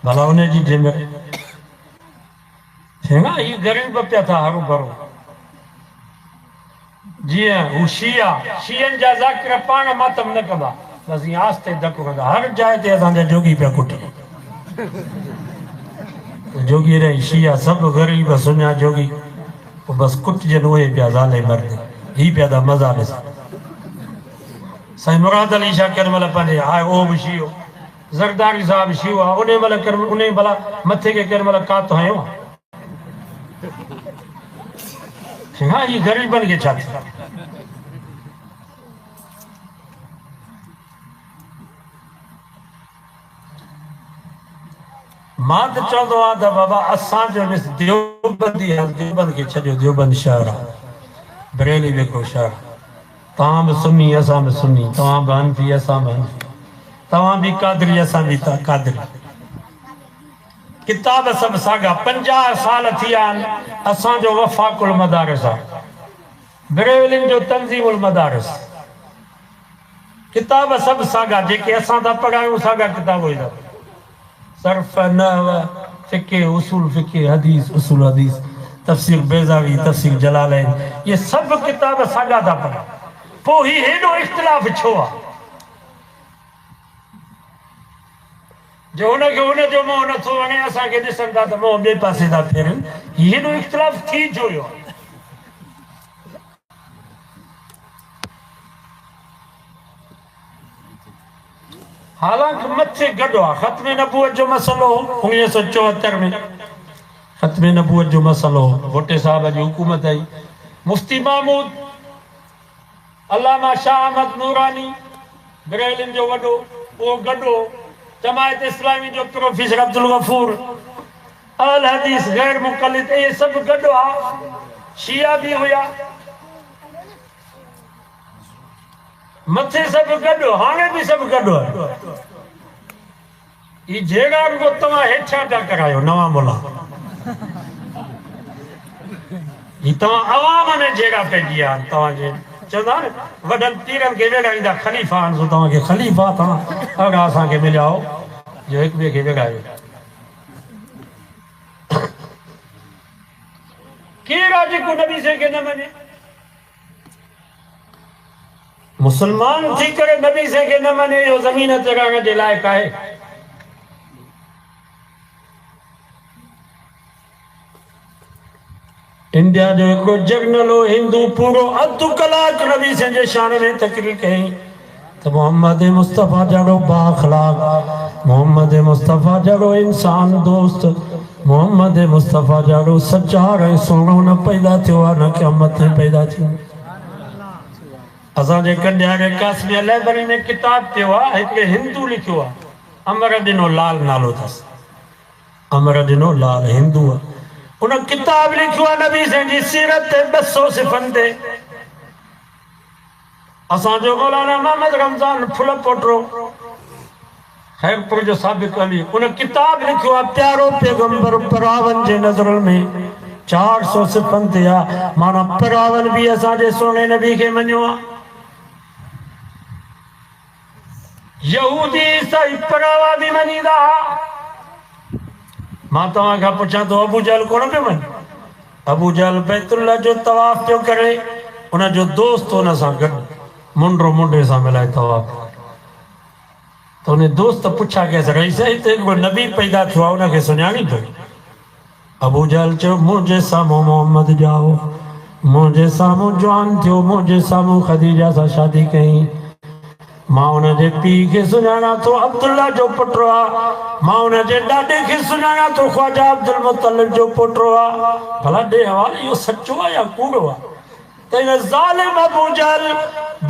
भला उन जी जिमर चङा ही ग़रीब पिया था हरू भरू। जीअं हू शीअनि जा ज़ाकिर पाण मातम न कंदा, बसि ईअं आस्ते धकु कंदा। हर जाइ ते असांजा जोगी पिया कुटनि, जोगी रही शिया सभु ग़रीब सुञा जोगी, बसि कुटजनि उहे पिया ज़ाले मर्द, ही पिया था मज़ा ॾिसनि। साईं मुराद अली शाह केॾी महिल पंहिंजे हाय उहो बि शियो, ज़रदारी साहिबु शियो आहे, उन महिल उन भला मथे खे केॾी महिल कात हयो आहे। हा, ही ग़रीबनि खे छा थियो? मां त चवंदो आहियां त बाबा असांजो देवबंदी आहे, देवबंद खे छॾियो, देवबंद शहर आहे, बरेली बि हिकिड़ो शहर। तव्हां बि सुन्नी, असां बि सुन्नी, तव्हां बि हनफी, असां बि हनफी, तव्हां बि कादरी, असां बि कादरी। किताब सभु साॻा, 50 साल थी विया आहिनि। असांजो वफ़ाक़ुल मदारिस आहे, बरेलियुनि जो तंज़ीमुल मदारिस, किताब सभु साॻा, जेके असां था पढ़ायूं साॻा किताब हुई। सर्फ, नहव, फ़िक़्ह, उसूल फ़िक़्ह, हदीस, उसूल हदीस, तफ़सीर बेज़ावी, तफ़सीर जलालैन, ये सभु किताब साॻा था पढ़नि। पोइ ही हेॾो इख़्तिलाफ़ छो आहे जो हुनखे हुनजो मोह नथो वणे, असांखे ॾिसनि था त मोह ॿिए पासे था फेरनि? हेॾो इख़्तिलाफ़ थी छो वियो आहे? हालांकि मथे गॾु आहे। ख़त्म नबूअत जो मसइलो 1974 में, ख़त्म नबूअत जो मसइलो, भुट्टे साहब जी हुकूमत आई, मुफ्ती महमूद, अल्लामा शाह अहमद नूरानी, बरेलियुनि जो वॾो, उहो गॾो, जमायत इस्लामी जो प्रोफेसर अब्दुल गफूर, अहल हदीस, गैर मुक़लिद, इहे सभु गॾु आहे। शिया बि हुया, मथे सभु गॾु, हाणे बि सभु गॾु आहे। ही जहिड़ा रुगो तव्हां हेठियां था करायो नवां मुला, ही तव्हां अवाम में जहिड़ा पइजी विया आहिनि। तव्हांजे चवंदा न वॾनि पीरनि खे वेड़ाईंदा ख़लीफ़ा आहिनि, सो तव्हांखे ख़लीफ़ा तव्हां अगरि असांखे मिलिया हो जो हिक ॿिए खे वेड़ायो। केरु आहे जेको नबी साईं खे न मञे? मुसलमान थी करे नबी साईं खे न मञे, इहो ज़मीन ते रहण जे लाइक़ु आहे? इंडिया जो हिकिड़ो जर्नल हो हिंदू, पूरो अधु कलाक नबी साईं जे शान में तकरीर कई त मोहम्मद मुस्तफ़ा जहिड़ो बाअख़लाक़, मोहम्मद मुस्तफ़ा जहिड़ो इंसान दोस्त, मोहम्मद मुस्तफ़ा जहिड़ो सचार ऐं सुहिणो न पैदा थियो आहे, न क़यामत ताईं पैदा थियो। असांजे कंडियारे कासमिया लाइब्रेरी में किताब थियो आहे, हिकिड़े हिंदू लिखियो आहे, अमरदीनो लाल नालो अथसि, अमरदीनो लाल हिंदू आहे। उन किताब लिखियो आहे नबी साईं जी सीरत ते 200 सिफ़नि ते। असांजो मौलाना मोहम्मद रमज़ान फुल पोटरो खैरपुर जो साबिक़ अली, उन किताब लिखियो आहे प्यारो पैगंबर परावन जे नज़रनि में 400 सिफ़नि ते आहे। माना परावन बि असांजे सोने नबी खे मञियो आहे। यहूदी ईसाई परवादी मनीदा मां तव्हां खां पुछां तो अबू जहल कोन पियो मञे अबू जहल बैतुल्ला जो तवाफ पियो करे उन जो दोस्त उन सां गॾु मुंडो मुंडे सां मिलाए तवाफ तो उन दोस्त पुछा कयसि रईस हिते हिकिड़ो नबी पैदा थियो आहे उनखे सुञाणी थो अबू जहल चयो मुंहिंजे साम्हूं मोहम्मद जाओ मुंहिंजे साम्हूं जवान थियो मुंहिंजे साम्हूं ख़दीजा सां शादी कई मां उनजे पीउ खे सुञाणा थो अब्दुल्ला जो पुटु आहे मां उनजे ॾाॾे खे सुञाणा थो ख्वाजा अब्दुल मुतलिब जो पुटु आहे भला ॾे हवाले इहो सचो आहे या कूड़ो आहे त इन ज़ालिम अबू जहल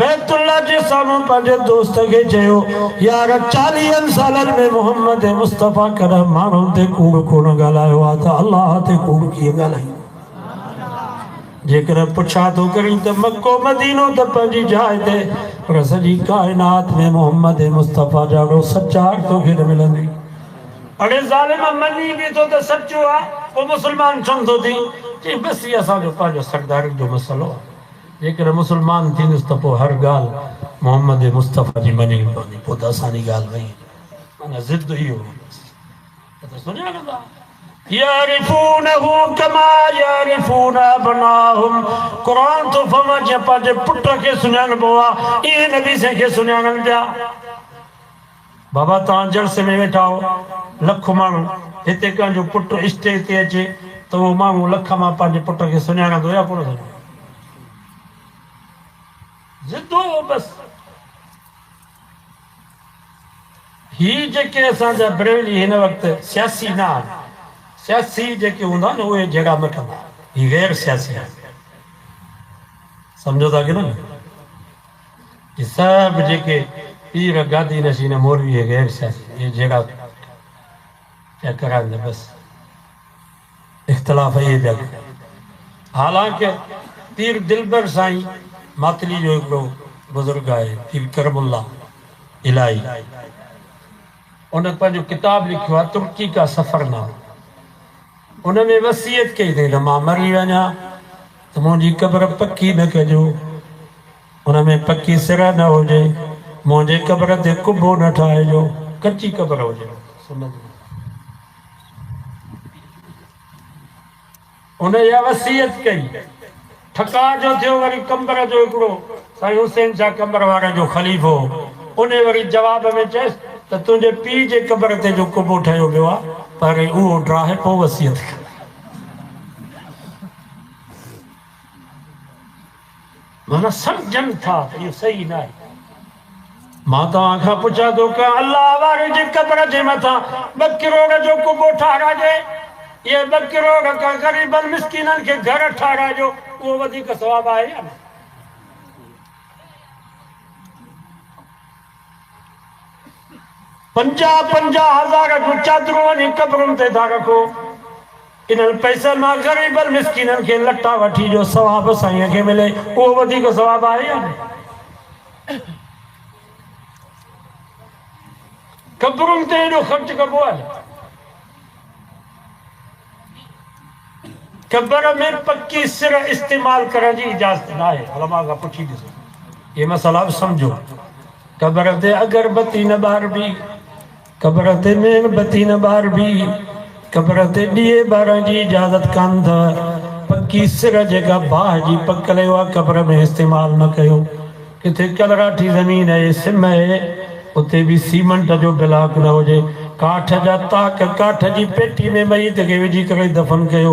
बैतुल्ला जे साम्हूं पंहिंजे दोस्त खे चयो यार 40 सालनि में मोहम्मद मुस्तफ़ा कॾहिं माण्हुनि ते कूड़ कोन ॻाल्हायो आहे त अलाह ते कूड़ कीअं ॻाल्हाईंदो जेकर पुछा तो करी तो मक्को मदीनो तो पंहिंजी जाइ ते पर सॼी काइनात में मोहम्मद मुस्तफ़ा जाड़ो सच्चार तो खे मिलंदी अड़े ज़ालिम मनी भी तो सच्चो आ वो मुसलमान चवंदो थी कि बस ये असांजो पंहिंजो सरदारी जो मसलो जेकर मुसलमान थींदुसि त पोइ हर ॻाल्हि मोहम्मद मुस्तफ़ा जी मञी पवंदी पोइ त असांजी ॻाल्हि वई माना ज़िद इहो त सुञाणंदा यारिफूनहु कमा यारिफून अबनाहुम कुरान तो फरमाए पंहिंजे पुट खे सुञाणबो आहे इहे नबी से खे सुञाणनि पिया बाबा तव्हां जलसे में वेठा हो लख माण्हू हिते कंहिंजो पुटु स्टेज ते अचे त उहो माण्हू लख मां पंहिंजे पुट खे सुञाणंदो या कोन सुञाणंदो ज़िदो बस ही जेके असांजा बरेली हिन वक़्तु सियासी न आहिनि सियासी जेके हूंदा न उहे जॻह मटंदा ही गैर सियासी आहे सम्झो था की न ये सभु जेके पीर गादी नशीन मौलवी है गैर सियासी ये जगह क्या कराएंगे बस इख्तलाफ ये जगह हालांकि पीर दिलबर साईं मातली जो हिकिड़ो बुजुर्ग आहे पीर करमुल्ला इलाही उन पंहिंजो किताब लिखियो आहे तुर्की का सफ़रनामा उनमें वसीयत कई अथई त मां मरी वञा त मुंहिंजी क़ब्र पकी न कजो उनमें पकी सिर न हुजे मुंहिंजे क़ब्र ते कुबो न ठाहिजो कची क़ब्र हुजे उन इहा वसीयत कई ठका जो थियो वरी कंबर जो हिकिड़ो साईं हुसैन शाह कंबर वारे जो ख़लीफ़ो उन वरी जवाब में चयसि त तुंहिंजे पीउ जे क़ब्र ते जो कुबो ठहियो पियो आहे पर उहो ड्राहे पोइ वसीयत माना सम्झनि था त इहो सही न आहे मां तव्हां खां पुछां थो कि अलाह वारे जे क़ब्र जे मथां 2 करोड़ जो कुबो ठाराइजे ये 2 करोड़ का ग़रीबनि मिस्कीननि खे घर ठाराइजो उहो वधीक सवाबु आहे या न 50 हज़ार जो चादरूं वञी क़ब्रुनि ते था रखो इन्हनि पैसनि मां ग़रीबनि मिस्कीननि खे लटा वठी जो सवाबु साईं खे मिले उहो वधीक सवाबु आहे या न क़ब्रुनि ते एॾो ख़र्च कबो आहे क़ब्र में पक्की सिर इस्तेमाल करण जी इजाज़त न आहे उलमा खां पुछी ॾिसो ये मसला बि सम्झो क़ब्र ते अगरबत्ती न ॿारबी क़ब्र ते मेणबत्ती न ॿारबी क़ब्र ते ॾीए ॿारण जी इजाज़त कान अथव पक्की सिर जेका बाहि जी पकल आहे क़ब्र में इस्तेमाल न कयो किथे कलराठी ज़मीन आहे सिम आहे उते भी सीमेंट जो ब्लॉक न हुजे काठ जा ताक काठ जी पेटी में मईत खे विझी करे दफ़न कयो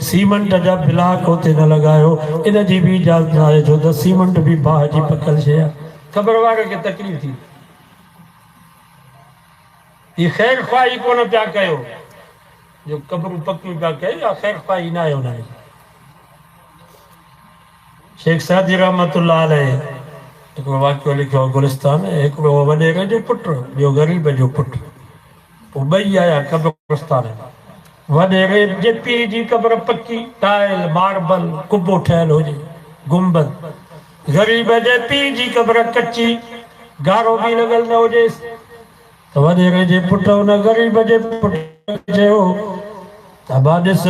सीमेंट जा ब्लॉक उते न लॻायो इन जी भी इजाज़त न आहे छो त सीमेंट भी बाहि जी पकल शइ आहे क़ब्र वारे खे तकलीफ़ थी ये ख़ैर ख़्वाही कोन पिया कयो जो क़ब्रूं पकियूं पिया कयो या ख़ैर ख़्वाही न आहे उन्हनि शेख सादी रहमतुल्लाह अलैह हिकिड़ो वाक़ियो लिखियो गुलिस्तान हिकिड़ो वॾेरे जो पुटु ॿियो ग़रीब जो पुटु पोइ ॿई आया क़ब्रिस्तान में वॾेरे जे पीउ जी क़ब्र पकी टाइल मार्बल कुबो ठहियलु हुजे गुंबद ग़रीब जे पीउ जी क़ब्र कच्ची गारो बि लॻल न हुजेसि त वॾेरे जे पुटु हुन ग़रीब जे पुटु चयो त बा ॾिस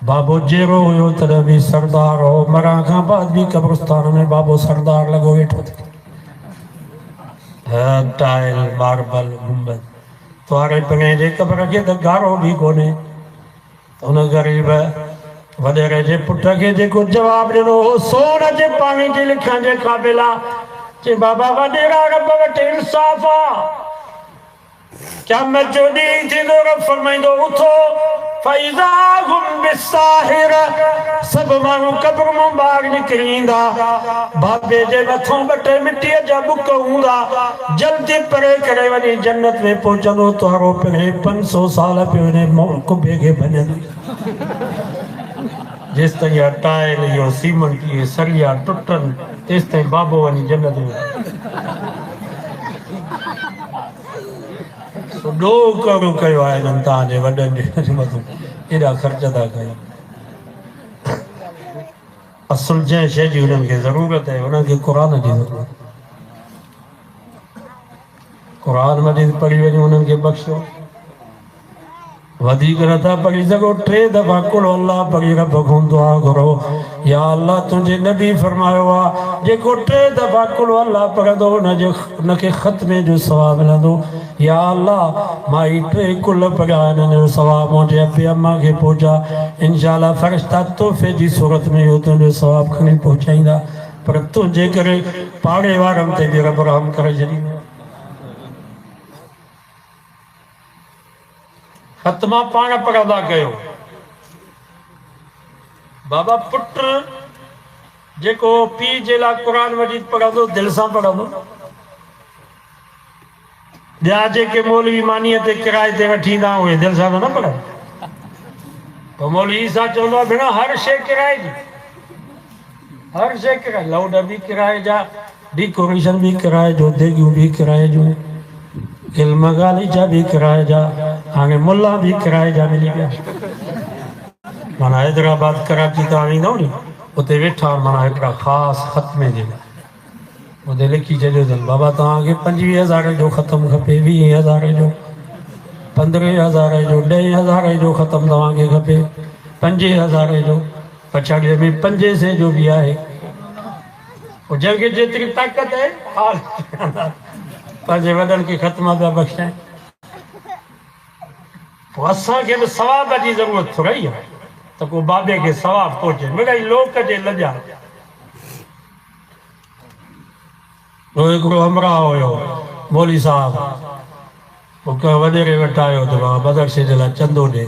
बाबो जेरो हुयो तॾहिं बि सरदार हो मरण खां बाद बि क़ब्रिस्तान में बाबो सरदार लॻो वेठो थिए टाइल मार्बल गुंबद तुआरे पिणे जे कब्र खे त गारो भी कोन्हे। उन ग़रीब वॾेरे जे पुट खे जेको जवाब ॾिनो हो सोन जे पाणी जे लिखण जे क़ाबिल आहे। चई बाबा वॾेरा रब वटि इंसाफ़ आहे। क़यामत जो ॾींहुं थींदो रब फरमाईंदो उथो फ़इज़ा हुम बिस्साहिर सभु माण्हू क़ब्र मां ॿाहिरि निकिरी ईंदा। बाबे जे मथां ॿ टे मिटीअ जा बुक हूंदा। जल्दी परे करे वञी जन्नत में पहुचंदो। तुआरो पिणे 500 साल पियो वञे मौत खे भॼंदी। जेसि ताईं टाइल इहो सीमेंट इहे सरिया टुटनि तेसि ताईं बाबो वञी जन्नत में ॾो करो कयो आहे हिननि तव्हांजे वॾनि जे मथां एॾा ख़र्च था कयो। असुल जंहिं शइ जी हुननि खे ज़रूरत आहे हुननि खे क़ुर जी ज़रूरत। क़ुर मजीद पढ़ी वञो हुननि खे बख़्शो। वधीक नथा पढ़ी सघो 3 दफ़ा कुल अल्लाह पढ़ी रब खां दुआ करो या अल्लाह तुंहिंजे नबी फरमायो आहे जेको 3 दफ़ा कुल अल्लाह पढ़ंदो हुनखे ख़त्मे जो सवाबु मिलंदो। या अल्लाह मां ही 3 कुल पढ़िया हिननि जो सवाबु मुंहिंजे अबे अम्मा खे पहुचा। इंशाअल्लाह फ़रिश्ता तोहफ़े जी सूरत में इहो तुंहिंजो सवाबु खणी पहुचाईंदा। पर तुंहिंजे करे पाड़े वारनि ते बि रब रहम करे छॾींदो। ख़त्मा पाण पढ़ंदा कयो। बाबा पुट जेको पीउ जे लाइ क़ुर मजीद पढ़ंदो दिलि सां पढ़ंदो। ॿिया जेके मौलवी मानीअ ते किराए ते वठी ईंदा उहे दिलि सां त न पढ़नि। पोइ मौलवी सां चवंदो आहे भेण हर शइ किराए जी, हर शइ किराए, लाउड भी किराए जा, डेकोरेशन भी किराए जो, देगियूं भी किराए जूं, इल्म गालीचा भी किराए जा, हाणे मुल्ला भी किराए जा मिली पिया। माना हैदराबाद कराची तव्हां वेंदव नी उते वेठा माना हिकिड़ा ख़ासि ख़त्मे जे लाइ उते लिखी छॾियो अथनि बाबा तव्हांखे 25,000 जो ख़तमु खपे, 20,000 जो, 15,000 जो, 10,000 जो ख़त्मु तव्हांखे खपे, 5,000 जो, पछाड़ीअ में 500 जो भी आहे। जंहिंखे जेतिरी ताक़त आहे पंहिंजे वॾनि खे ख़त्मा पिया बख़्शाइनि। पोइ असांखे बि सवाब जी ज़रूरत थोरी आहे त को बाबे खे सवाबु पहुचे मिड़ई लोक जे लॼा। हिकिड़ो हमरा हुयो मौली साहिबु पोइ वॾेरे वटि आयो त मदरसे जे लाइ चंदो ॾे।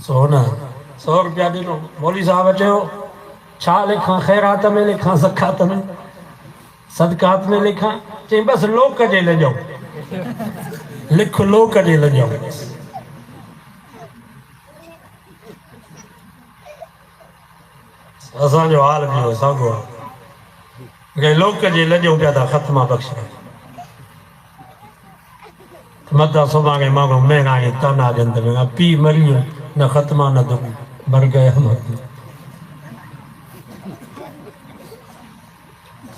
100 रुपया ॾिनो। मौली साहिबु चयो छा लिखां, ख़ैरात में लिखां, ज़कात में, सदकात में लिखां? चई बसि लोक जे लॼो लिख, लोक जे लॼो। असांजो हाल बि हो साॻियो आहे। लोक जे लॼो पिया था ख़त्मा बख़्शनि। मथां सुभाणे माण्हू महिराणी ताना ॾियनि त पीउ मरी वियो न ख़त्मा न तो मर गया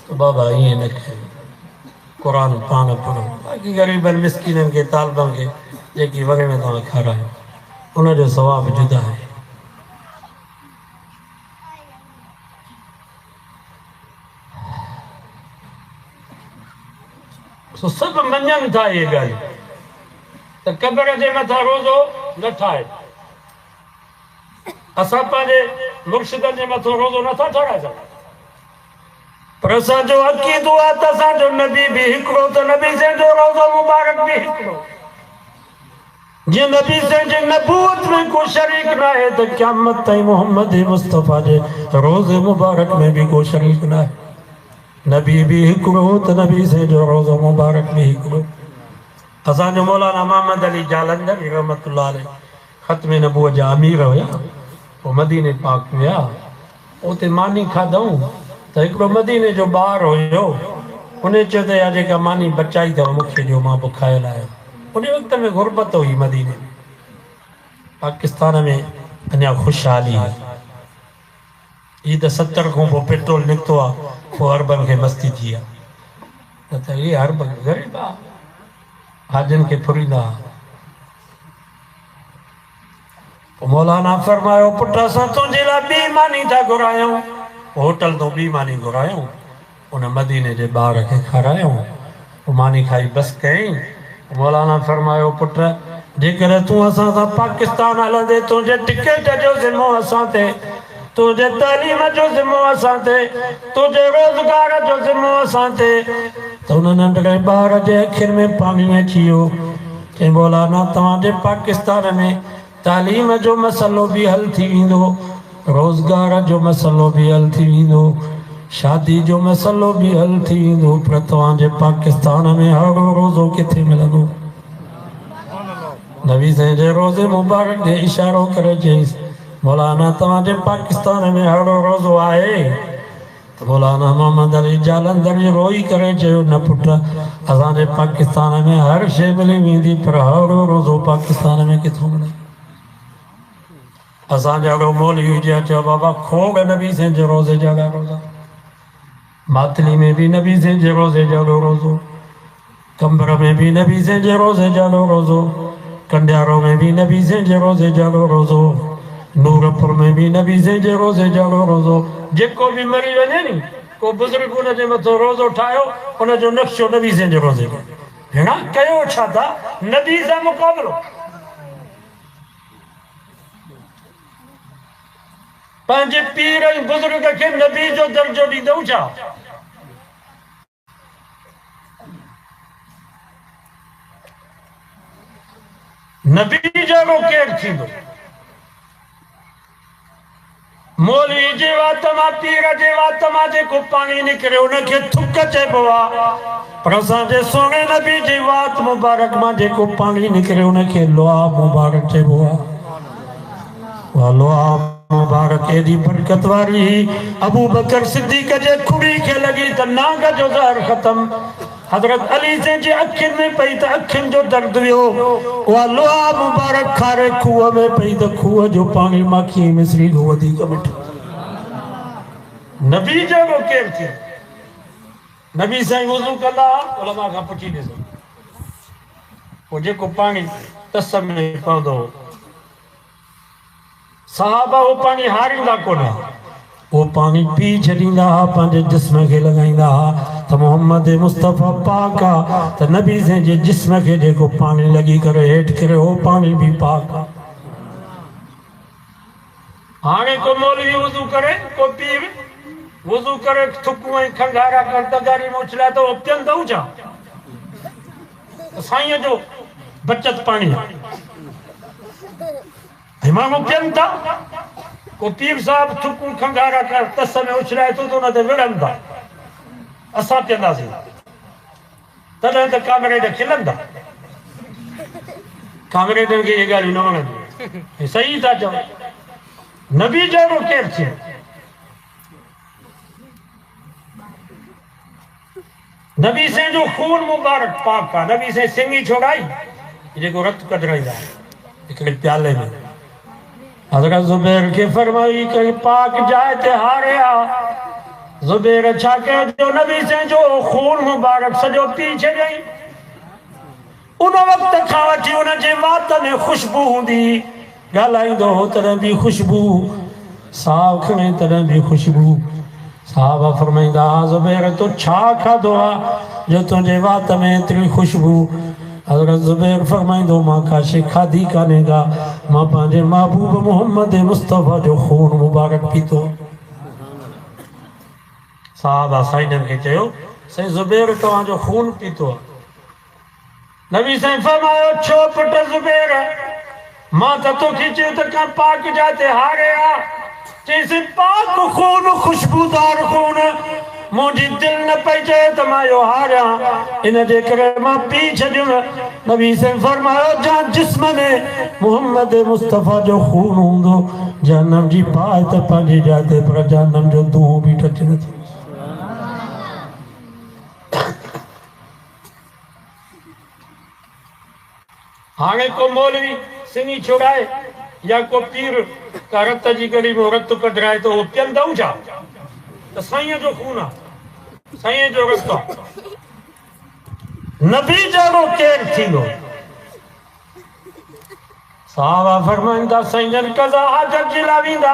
तो बाबा ईअं न कयो। क़ुर पाण पढ़ो। बाक़ी ग़रीबनि मिसकिननि खे तालबनि खे जेकी वॻे में तव्हां खारायो उनजो सवाबु जुदा आहे। सभु मञनि था इहे ॻाल्हि त क़बर जे मथां रोज़ो न ठाहे। असां पंहिंजे मुर्शिदनि जे मथां रोज़ो नथा ठाराए सघूं पर असांजो अक़ीदो आहे त असांजो नबी बि हिकिड़ो त नबी साईं जो रोज़ो मुबारक बि हिकिड़ो। जीअं नबी साईं जे नबूवत में को शरीक न आहे त क़यामत ताईं मोहम्मद मुस्तफ़ा जे रोज़े मुबारक में बि को शरीक न आहे। नबी भी हिकिड़ो त नबी साईं जो रोज़ो मुबारक भी हिकिड़ो। असांजो मौलाना मोहम्मद अली जालंधरी रहमतुल्लाह अलैह ख़त्मे नबूवत जा अमीर हुया। पोइ मदीने पाक विया, उते मानी खाधऊं त हिकिड़ो मदीने जो ॿार हुयो। उन चयो त यार जेका मानी बचाई अथव मूंखे ॾियो, मां बुखायल आहियां। उन वक़्त में गुरबत हुई मदीने में, पाकिस्तान में अञा ख़ुशहाली हुई। हीअ त 70 खां पोइ पेट्रोल निकितो आहे, पोइ अरबनि खे मस्ती थी आहे। न त इहे अरब ग़रीब आहे, हाजियुनि खे फुरींदा। पोइ मौलाना फरमायो पुट असां तुंहिंजे लाइ ॿी मानी था घुरायूं। होटल तो ॿी मानी घुरायूं। उन मदीने जे ॿार खे खारायूं, मानी खाई बस कयईं। मौलाना फरमायो पुट जेकर तूं असां सां पाकिस्तान हलंदे तुंहिंजे टिकट जो ज़िम्मो असां ते, तुंहिंजे तालीम जो ज़िम्मो असां ते, तुंहिंजे रोज़गार जो ज़िम्मो असां ते। त उन नंढड़े ॿार जे अखियुनि में पाणी अची वियो। चई मौलाना तव्हांजे पाकिस्तान में तालीम जो मसइलो बि हल थी वेंदो, रोज़गार जो मसइलो बि हल थी वेंदो, शादी जो मसइलो बि हल थी वेंदो, पर तव्हांजे पाकिस्तान में हर रोज़ो किथे मिलंदो? नबी साईं जे रोज़े मुबारक ॾे इशारो करे चयईंसि मौलाना तव्हांजे पाकिस्तान में हर रोज़ो आहे? त मौलाना मोहम्मद अली जालंधरी रोई करे चयो न पुट, असांजे पाकिस्तान में हर शइ मिली वेंदी, पर हर रोज़ो पाकिस्तान में किथां मिले? असांजा अहिड़ो मौलवी हुजे चयो बाबा खोड़ नबी साईं जे रोज़े जा रोज़ा, मातली में भी नबी साईं जे रोज़े जो रोज़ो, कंबर में भी नबी साईं जे रोज़े जो रोज़ो, कंडियारो में भी नबी साईं जे रोज़े जो रोज़ो, नूरपुर में भी नबी साईं जे रोज़े जो रोज़ो। जेको भी मरी वञे नी को बुज़ुर्ग उन जे मथां रोज़ो ठाहियो, उन जो नक्शो नबी साईं जे रोज़े जो। भेणा कयो छा था? नबी सां मुक़ाबिलो। पंहिंजे पीर ऐं बुज़ुर्ग खे नबी जो दर्जो ॾींदव छा? नबी जहिड़ो केरु थींदो? मौलवी जे वात मां, पीर जे वात मां जेको पाणी निकिरे उनखे थुक चइबो आहे, पर असांजे सोणे नबी जी वात मुबारक मां जेको पाणी निकिरे उनखे लोहा मुबारक चइबो आहे। उहा लोहा मुबारक एॾी बरकत वारी, अबू बकर सिद्दीक़ जे खुड़ी खे लॻी त नांग जो ज़हर ख़तम, हज़रत अली साईं जे अखियुनि में पई त अखियुनि जो दर्द वियो। उहा लोहा मुबारक खारे खूह में पई त खूह जो पाणी माखी मिसरी खां वधीक मिठो। नबी जहिड़ो केरु थियो? नबी साईं वुज़ू कंदा, उलमा खां पुछी ॾिसो, पोइ जेको पाणी तस में पवंदो सहाबा उहो पाणी हारींदा कोन, वो पानी पी छॾींदा हुआ, पंहिंजे जिस्म खे लॻाईंदा हुआ त मोहम्मद मुस्तफ़ा पाक आहे, त नबी साईं जे जिस्म खे जेको पाणी लॻी करे हेठि किरे हो पाणी बि पाक आहे। हाणे को मौलवी वुज़ू करे, को पीर वुज़ू करे थुकूं ऐं खंघारा कर तगारी में उछलिया त उहो पीअंदव छा? साईं जो बचत पाणी आहे, माण्हू पीअनि था। को पीर साहब थुकूं खंघारा कर तस में उछलाए थो त उन ते विढ़नि था, असां पीअंदासीं तॾहिं त कांग्रेस खिलंदा। कांग्रेसनि खे इहे ॻाल्हियूं न वणंदियूं, सही था चओ। नबी जहिड़ो केरु थियो? नबी साईं जो खून मुबारक पाक आहे। नबी साईं सिंगी छोड़ाई, जेको रत कढाईंदा हिकिड़े प्याले में, हज़रत ज़ुबैर खे फरमाई कई पाक जाइ ते हारिया। ज़ुबैर छा कयो? नबी साईं जो खून मुबारक सॼो पी छॾियईं। उन वक़्त खां वठी उन जे वात में ख़ुशबू हूंदी, ॻाल्हाईंदो हो तॾहिं बि ख़ुशबू, साहु खणे तॾहिं बि ख़ुशबू। साहबा फरमाईंदा ज़ुबैर तो छा खाधो आहे जो तुंहिंजे वात में एतिरी ख़ुशबू? हज़रत ज़ुबैर फरमाईंदो मां का शइ खाधी कान्हे का, मां पंहिंजे महबूब मोहम्मद मुस्तफ़ा जो खून मुबारक पीतो। साहबा साईंनि खे चयो साईं ज़ुबैर तव्हांजो खून पीतो आहे। नबी साईं फरमायो छो पुट ज़ुबैर, मां त तोखे चयो त का पाक जाते हारे आ, चईसि पाक खून खुशबूदार खून, मुंहिंजी दिलि न पई चए त मां इहो हारियां, इन जे करे मां पी छॾियुमि। नबी साईं फरमायो जंहिं जिस्म में मोहम्मद मुस्तफ़ा जो खून हूंदो, जहन्नम जी बाहि त पंहिंजी जाइ ते, पर जहन्नम जो धुओं बि टच न थींदो। हाणे को मौलवी सिंगी छोड़ाए या को पीर का रत जी गड़ी में रत कढाए तो वो पीअंदव छा? त साईं जो खून आहे, साईं जो रत आहे। नबी जहिड़ो केरु थींदो? साहबा फरमाईंदा साईं जन कज़ा हाजत जे लाइ वेंदा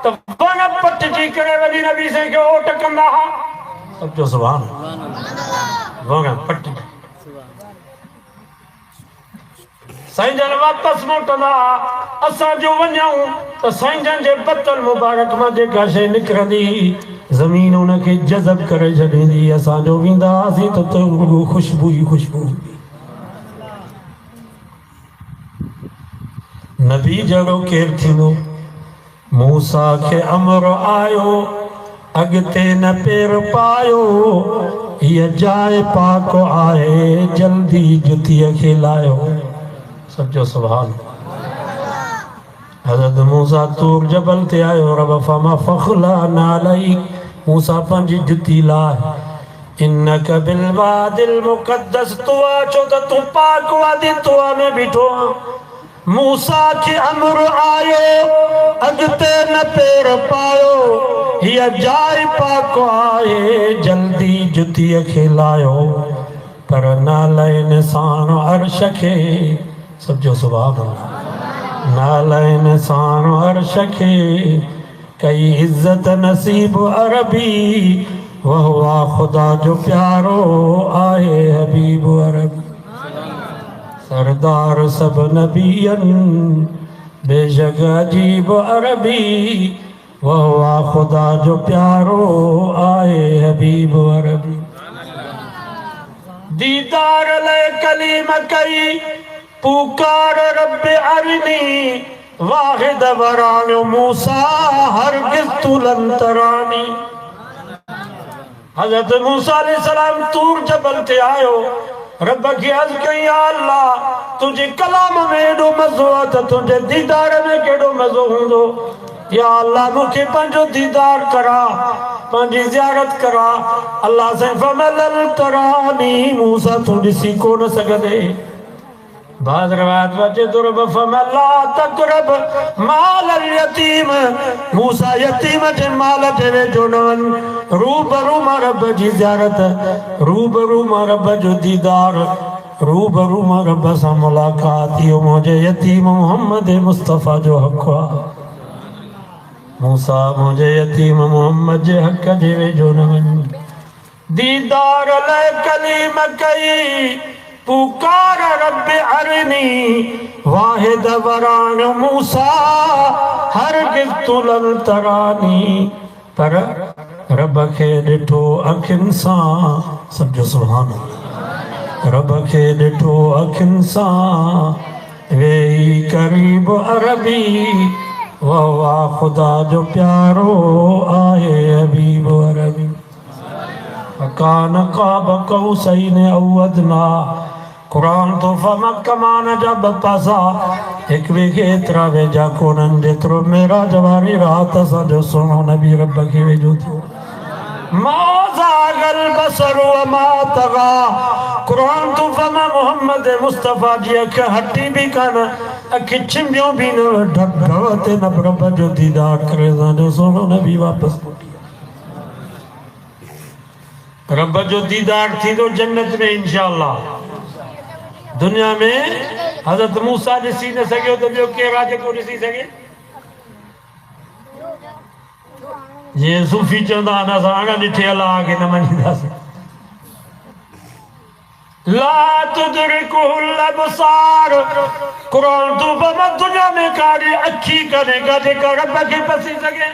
त वन पटिजी करे वञी नबी साईं खे ओट कंदा हुआ। सब जो सुभान वगा पट्टी साईं जन वापस मोटंदा असां जो वञूं त साईं जन जे पतल मुबारक मां जेका शइ निकिरंदी ज़मीन उनखे जज़ब करे छॾींदी असां जो वेंदासीं त खुशबू ई खुशबू नबी जहिड़ो केरु थींदो मूसा खे अमर आयो अॻिते न पेर पायो हीअ जाइ पाक आहे जल्दी जुतीअ खे लायो सचो सुभान हज़रत मूसा तूर जबल ते आयो रब फमा फखला नालई मूसा पंहिंजी जुती लाए इन्नक बिल वादिल मुक़द्दस तुआ छो त तूं पाक वादी तुआ में बीठो मूसा खे अमर आयो अॻिते न पेर पायो हीअ जाइ पाक आहे जल्दी जुतीअ खे लायो पर नालय निशान अर्श खे सचो सुभान नालय निशान अर्श खे कई इज़त नसीब अरबी वह खुदा जो प्यारो आहे हबीब अरबी सरदार सब नबियन बेशक अजीब अरबी वह खुदा जो प्यारो आए हबीब अरबी दीदार ले कलीम कई पुकार रब अरनी वाहिद वरान मूसा हरगिज़ तुलन तरानी हज़रत मूसा अलैहिस्सलाम तूर जबल ते आयो रब खे अर्ज़ कई या अल्लाह तुझे कलाम में एॾो मज़ो आहे त तुंहिंजे दीदार में केॾो मज़ो हूंदो या अल्लाह मूंखे पंहिंजो दीदार करा पंहिंजी ज़ियारत करा अल्लाह से फमलल तरानी मूसा तूं ॾिसी कोन सघंदे बाद रवायत में अचे थो रब फमला तक़रब माल यतीम मूसा यतीम जे माल ते वेझो न वञ रूबरू मां रब जी ज़ियारत रूबरू मां रब जो दीदार रूबरू मां रब सां मुलाक़ात इहो मुंहिंजे यतीम मोहम्मद मुस्तफ़ा जो हक़ आहे मूसा मुंहिंजे यतीम मोहम्मद जे हक़ जे वेझो न वञ दीदार लाइ कलीम कई पुकार रब अरनी वाहिद वरान मूसा हरगिज़ तुलन तरानी पर रब खे ॾिठो अखियुनि सां सम्झो सुभान रब खे ॾिठो अखियुनि सां वेही करीब अरबी वाह खुदा जो प्यारो आहे हबीब अरबी कान क़ाब क़ौसैन औ अदना कुरान तो फमकमान जब पासा एक वे के एतिरा वेझा कोन्हनि जेतिरो मेराज वारी रात असांजो सुहिणो नबी रब खे वेझो थियो मा ज़ागल बसर वमा तग़ा कुरान तो फमा मोहम्मद मुस्तफ़ा जी अख हटी भी कान अख छिंबियूं भी न ढक ते न रब जो दीदार करे असांजो सुहिणो नबी वापसि रब जो दीदार थींदो जन्नत में इंशाअल्लाह दुनिया में हज़रत मूसा ॾिसी न सघियो त ॿियो केरु आहे जेको ॾिसी सघे जीअं सूफ़ी चवंदा आहिनि असां हाणे ॾिठे अलाह खे न मञींदासीं ला तुदरिकुहुल अबसार कुरान तू बम दुनिया में काड़ी अखी कने गॾे कर रब खे पसी सघे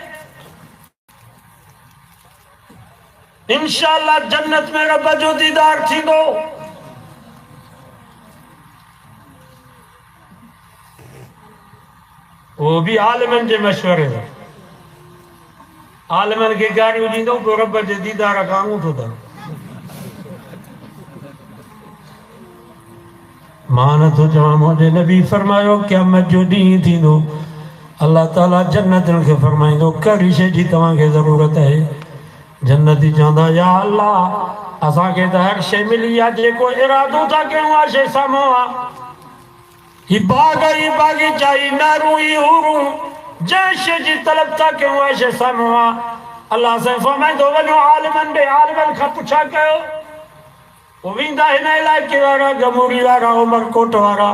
इंशाअल्लाह जन्नत में रब जो दीदार थींदो वो भी आलमन जे मशवरे सां आलमन खे गाड़ियूं ॾींदो पोइ रब जे दीदार खां अंगूठो अथव मां नथो चवां मुंहिंजे नबी फरमायो क़यामत जो ॾींहुं थींदो अल्लाह ताला जन्नतनि खे फरमाईंदो कहिड़ी शइ जी तव्हांखे ज़रूरत आहे जन्नती चवंदा या अल्लाह असांखे त हर शइ मिली आहे जेको इरादो था कयूं आहे शइ साम्हूं आहे ही बाग ही बागीचा ही नारूं ही हूरूं जंहिं शइ जी तलब था कयूं आहे शइ साम्हूं आहे अल्लाह साईं फरमाईंदो वञो आलिमनि ॾे आलिमनि खां पुछा कयो वो वेंदा हिन इलाइक़े वारा गमूरी वारा उमरकोट वारा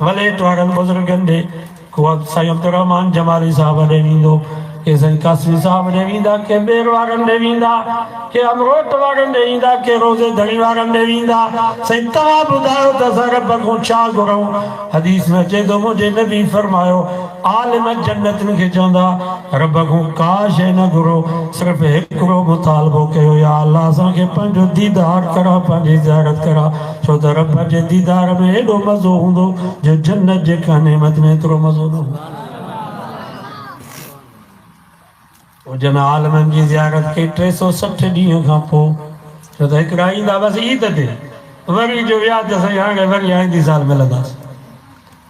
वलेट वारनि बुज़ुर्गनि ॾे को साईं अब्दुर रहमान जमाली साहब ॾे वेंदो के साईं कासमी साहब ॾे वेंदा, के ॿेर वारनि ॾे वेंदा, के अमरोट वारनि ॾे वेंदा, के रोज़े धड़ी वारनि ॾे वेंदा। साईं तव्हां ॿुधायो त असां रब खां छा घुरूं? हदीस में अचे थो, मुंहिंजे नबी फरमायो, आलिम जन्नतनि खे चवंदा रब खां का शइ न घुरो, सिर्फ़ु हिकिड़ो मुतालबो कयो, या अल्लाह असांखे पंहिंजो दीदार करा, पंहिंजी ज़ियारत करा, छो त रब जे दीदार में एॾो मज़ो हूंदो जो जन्नत जे का नेमत में एतिरो मज़ो न हूंदो। जन आलमनि जी ज़ियारत कई 360 ॾींहं खां पोइ, छो त हिकिड़ा ईंदा बसि ईद ते, वरी जो विया त साईं हाणे वरी आईंदी साल मिलंदासीं।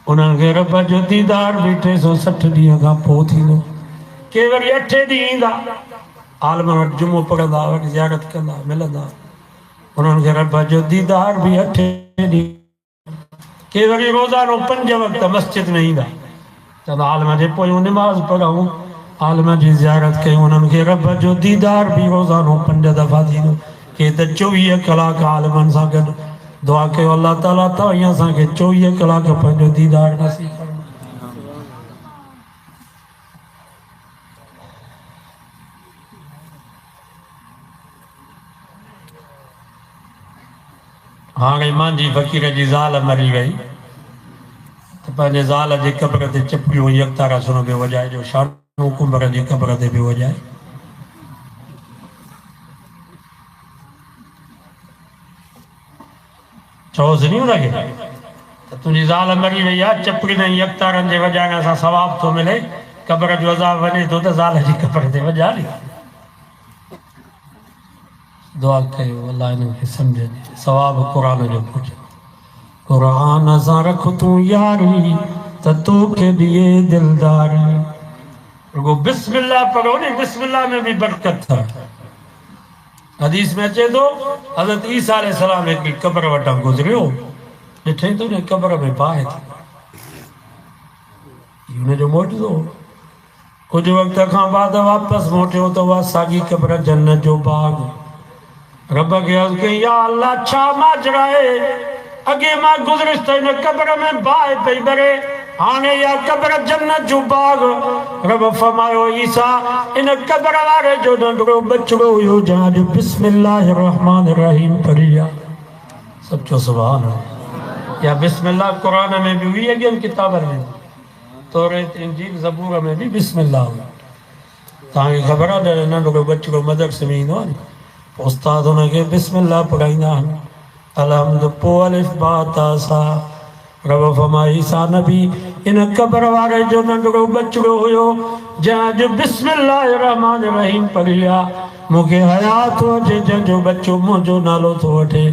उन्हनि खे रब जो दीदार बि 360 ॾींहं खां पोइ थींदो। के वरी 8 ॾींहं ईंदा, आलम वटि जुमो पढ़ंदा, वरी ज़ियारत कंदा, मिलंदा, उन्हनि खे रब जो दीदार बि 8 ॾींहं। के वरी रोज़ानो 5 वक़्त मस्जिद में ईंदा, चवंदा आलम जे पोयूं निमाज़ पढ़ूं, आलम जी ज़ियारत कयूं, उन्हनि खे रब जो दीदार बि रोज़ानो 5 दफ़ा थींदो। के त 24 कलाक आलमनि सां गॾु दुआ कयो, अल्लाह ताला तव्हां असांखे 24 कलाक पंहिंजो दीदार नसीब कयो। हाणे मुंहिंजी फ़क़ीर जी ज़ाल मरी वई त पंहिंजे ज़ाल जे क़ब्र ते चपड़ियूं यकतारा सुनो पियो वॼाए, जो शानू कुंभर जी क़ब्र ते पियो वॼाए। चओसि नी हुनखे त तुंहिंजी ज़ाल मरी वई आहे, चपड़ियुनि ऐं यकतारनि जे वॼाइण सां सवाबु थो मिले, क़ब्र जो अज़ाब वञे थो त ज़ाल जी क़ब्र ते वॼा नी। दुआ कयो अल्लाह हिननि खे सम्झ ॾे, सवाबु क़ुरान जो पुछो, क़ुरान सां रख तूं यारी त तोखे ॾिए दिलदारी। रुगो बिस्मिल्लाह पढ़ो नी, बिस्मिल्लाह में भी बरकत है। हदीस में अचे तो हज़रत ईसा अलैहिस्सलाम हिकिड़ी क़ब्र वटां गुज़रियो, ॾिठई तो ने क़ब्र में बाहि थी, हुनजो मोटियो। कुछ वक़्त खां बाद वापसि मोटियो तो उहा साॻी क़ब्र जन्नत जो बाग। रब खे अर्ज़ कई, या अल्लाह छा माजरा आहे, अॻे मां गुज़रियुसि त हिन क़ब्र में बाहि पई ॿरे, हाणे इहा क़ब्र जन्नत जो बाग। रब फरमायो, ईसा इन क़ब्र वारे जो नंढड़ो बचड़ो हुयो जंहिं बिस्मिल्लाह रहमान रहीम पढ़ी आहे। सचो सुभान अल्लाह। या बिस्मिल्लाह क़ुरान में भी हुई, अॻियनि किताबनि में, तौरेत इंजील ज़बूर में भी बिस्मिल्लाह हुई। तव्हांखे ख़बर आहे, नंढड़ो बचड़ो मदरसे में ईंदो आहे, उस्ताद हुनखे बिस्मिल्लाह पढ़ाईंदा आहिनि, अलहम्दु पोइ अलिफ बा ता सा। रब फरमाए, ईसा नबी इन क़ब्र वारे जो नंढड़ो बचड़ो हुयो जंहिं बिस्मिल्लाह रहमान रहीम पढ़ी आहे। मूंखे हया थो अचे जंहिंजो बच्चो मुंहिंजो नालो थो वठे,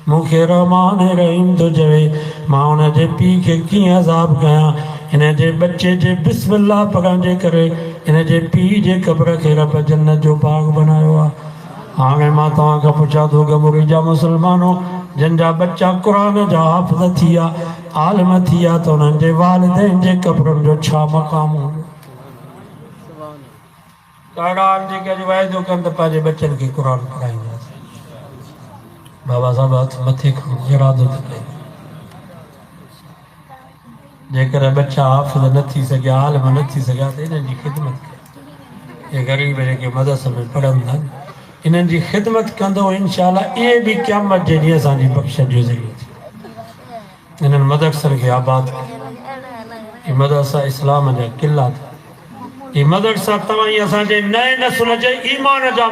मूंखे रहमान रहीम थो चवे, मां हुनजे पीउ खे कीअं अज़ाब कयां। हिन जे बच्चे जे बिस्मिल्लाह पढ़ण जे करे हिन जे पीउ जे क़ब्र खे रब जन्नत जो बाग बनायो आहे। हाणे मां तव्हांखां पुछां थो, गमुरी जा मुस्लमानों जंहिंजा बच्चा क़ुरान जा हाफ़िज़ थी विया, आलिम थी विया, त उन्हनि जे वालिदैन जे क़ब्रनि जो छा मक़ाम हूंदो? ॾाढा आहिनि जेके अॼु वाइदो कनि त पंहिंजे बच्चनि खे क़ुरान पढ़ाईंदासीं। बाबा साहिब हथ मथे खणो, इरादो त कयो, जेकर बच्चा हाफ़िज़ न थी सघिया, आलिम न थी सघिया त इन्हनि जी ख़िदमत कयो। ये ग़रीब जेके मदरसे में पढ़नि था, इन्हनि जी ख़िदमत कंदो, इंशाअल्लाह इहे बि क़यामत जे ॾींहुं असांजी बख़्शिश जो ज़रियो थी। इन्हनि मदरसनि खे आबाद कयो। ये मदरसा इस्लाम जा किला था। ये मदरसा तव्हां असांजे नए नस्ल जे ईमान जा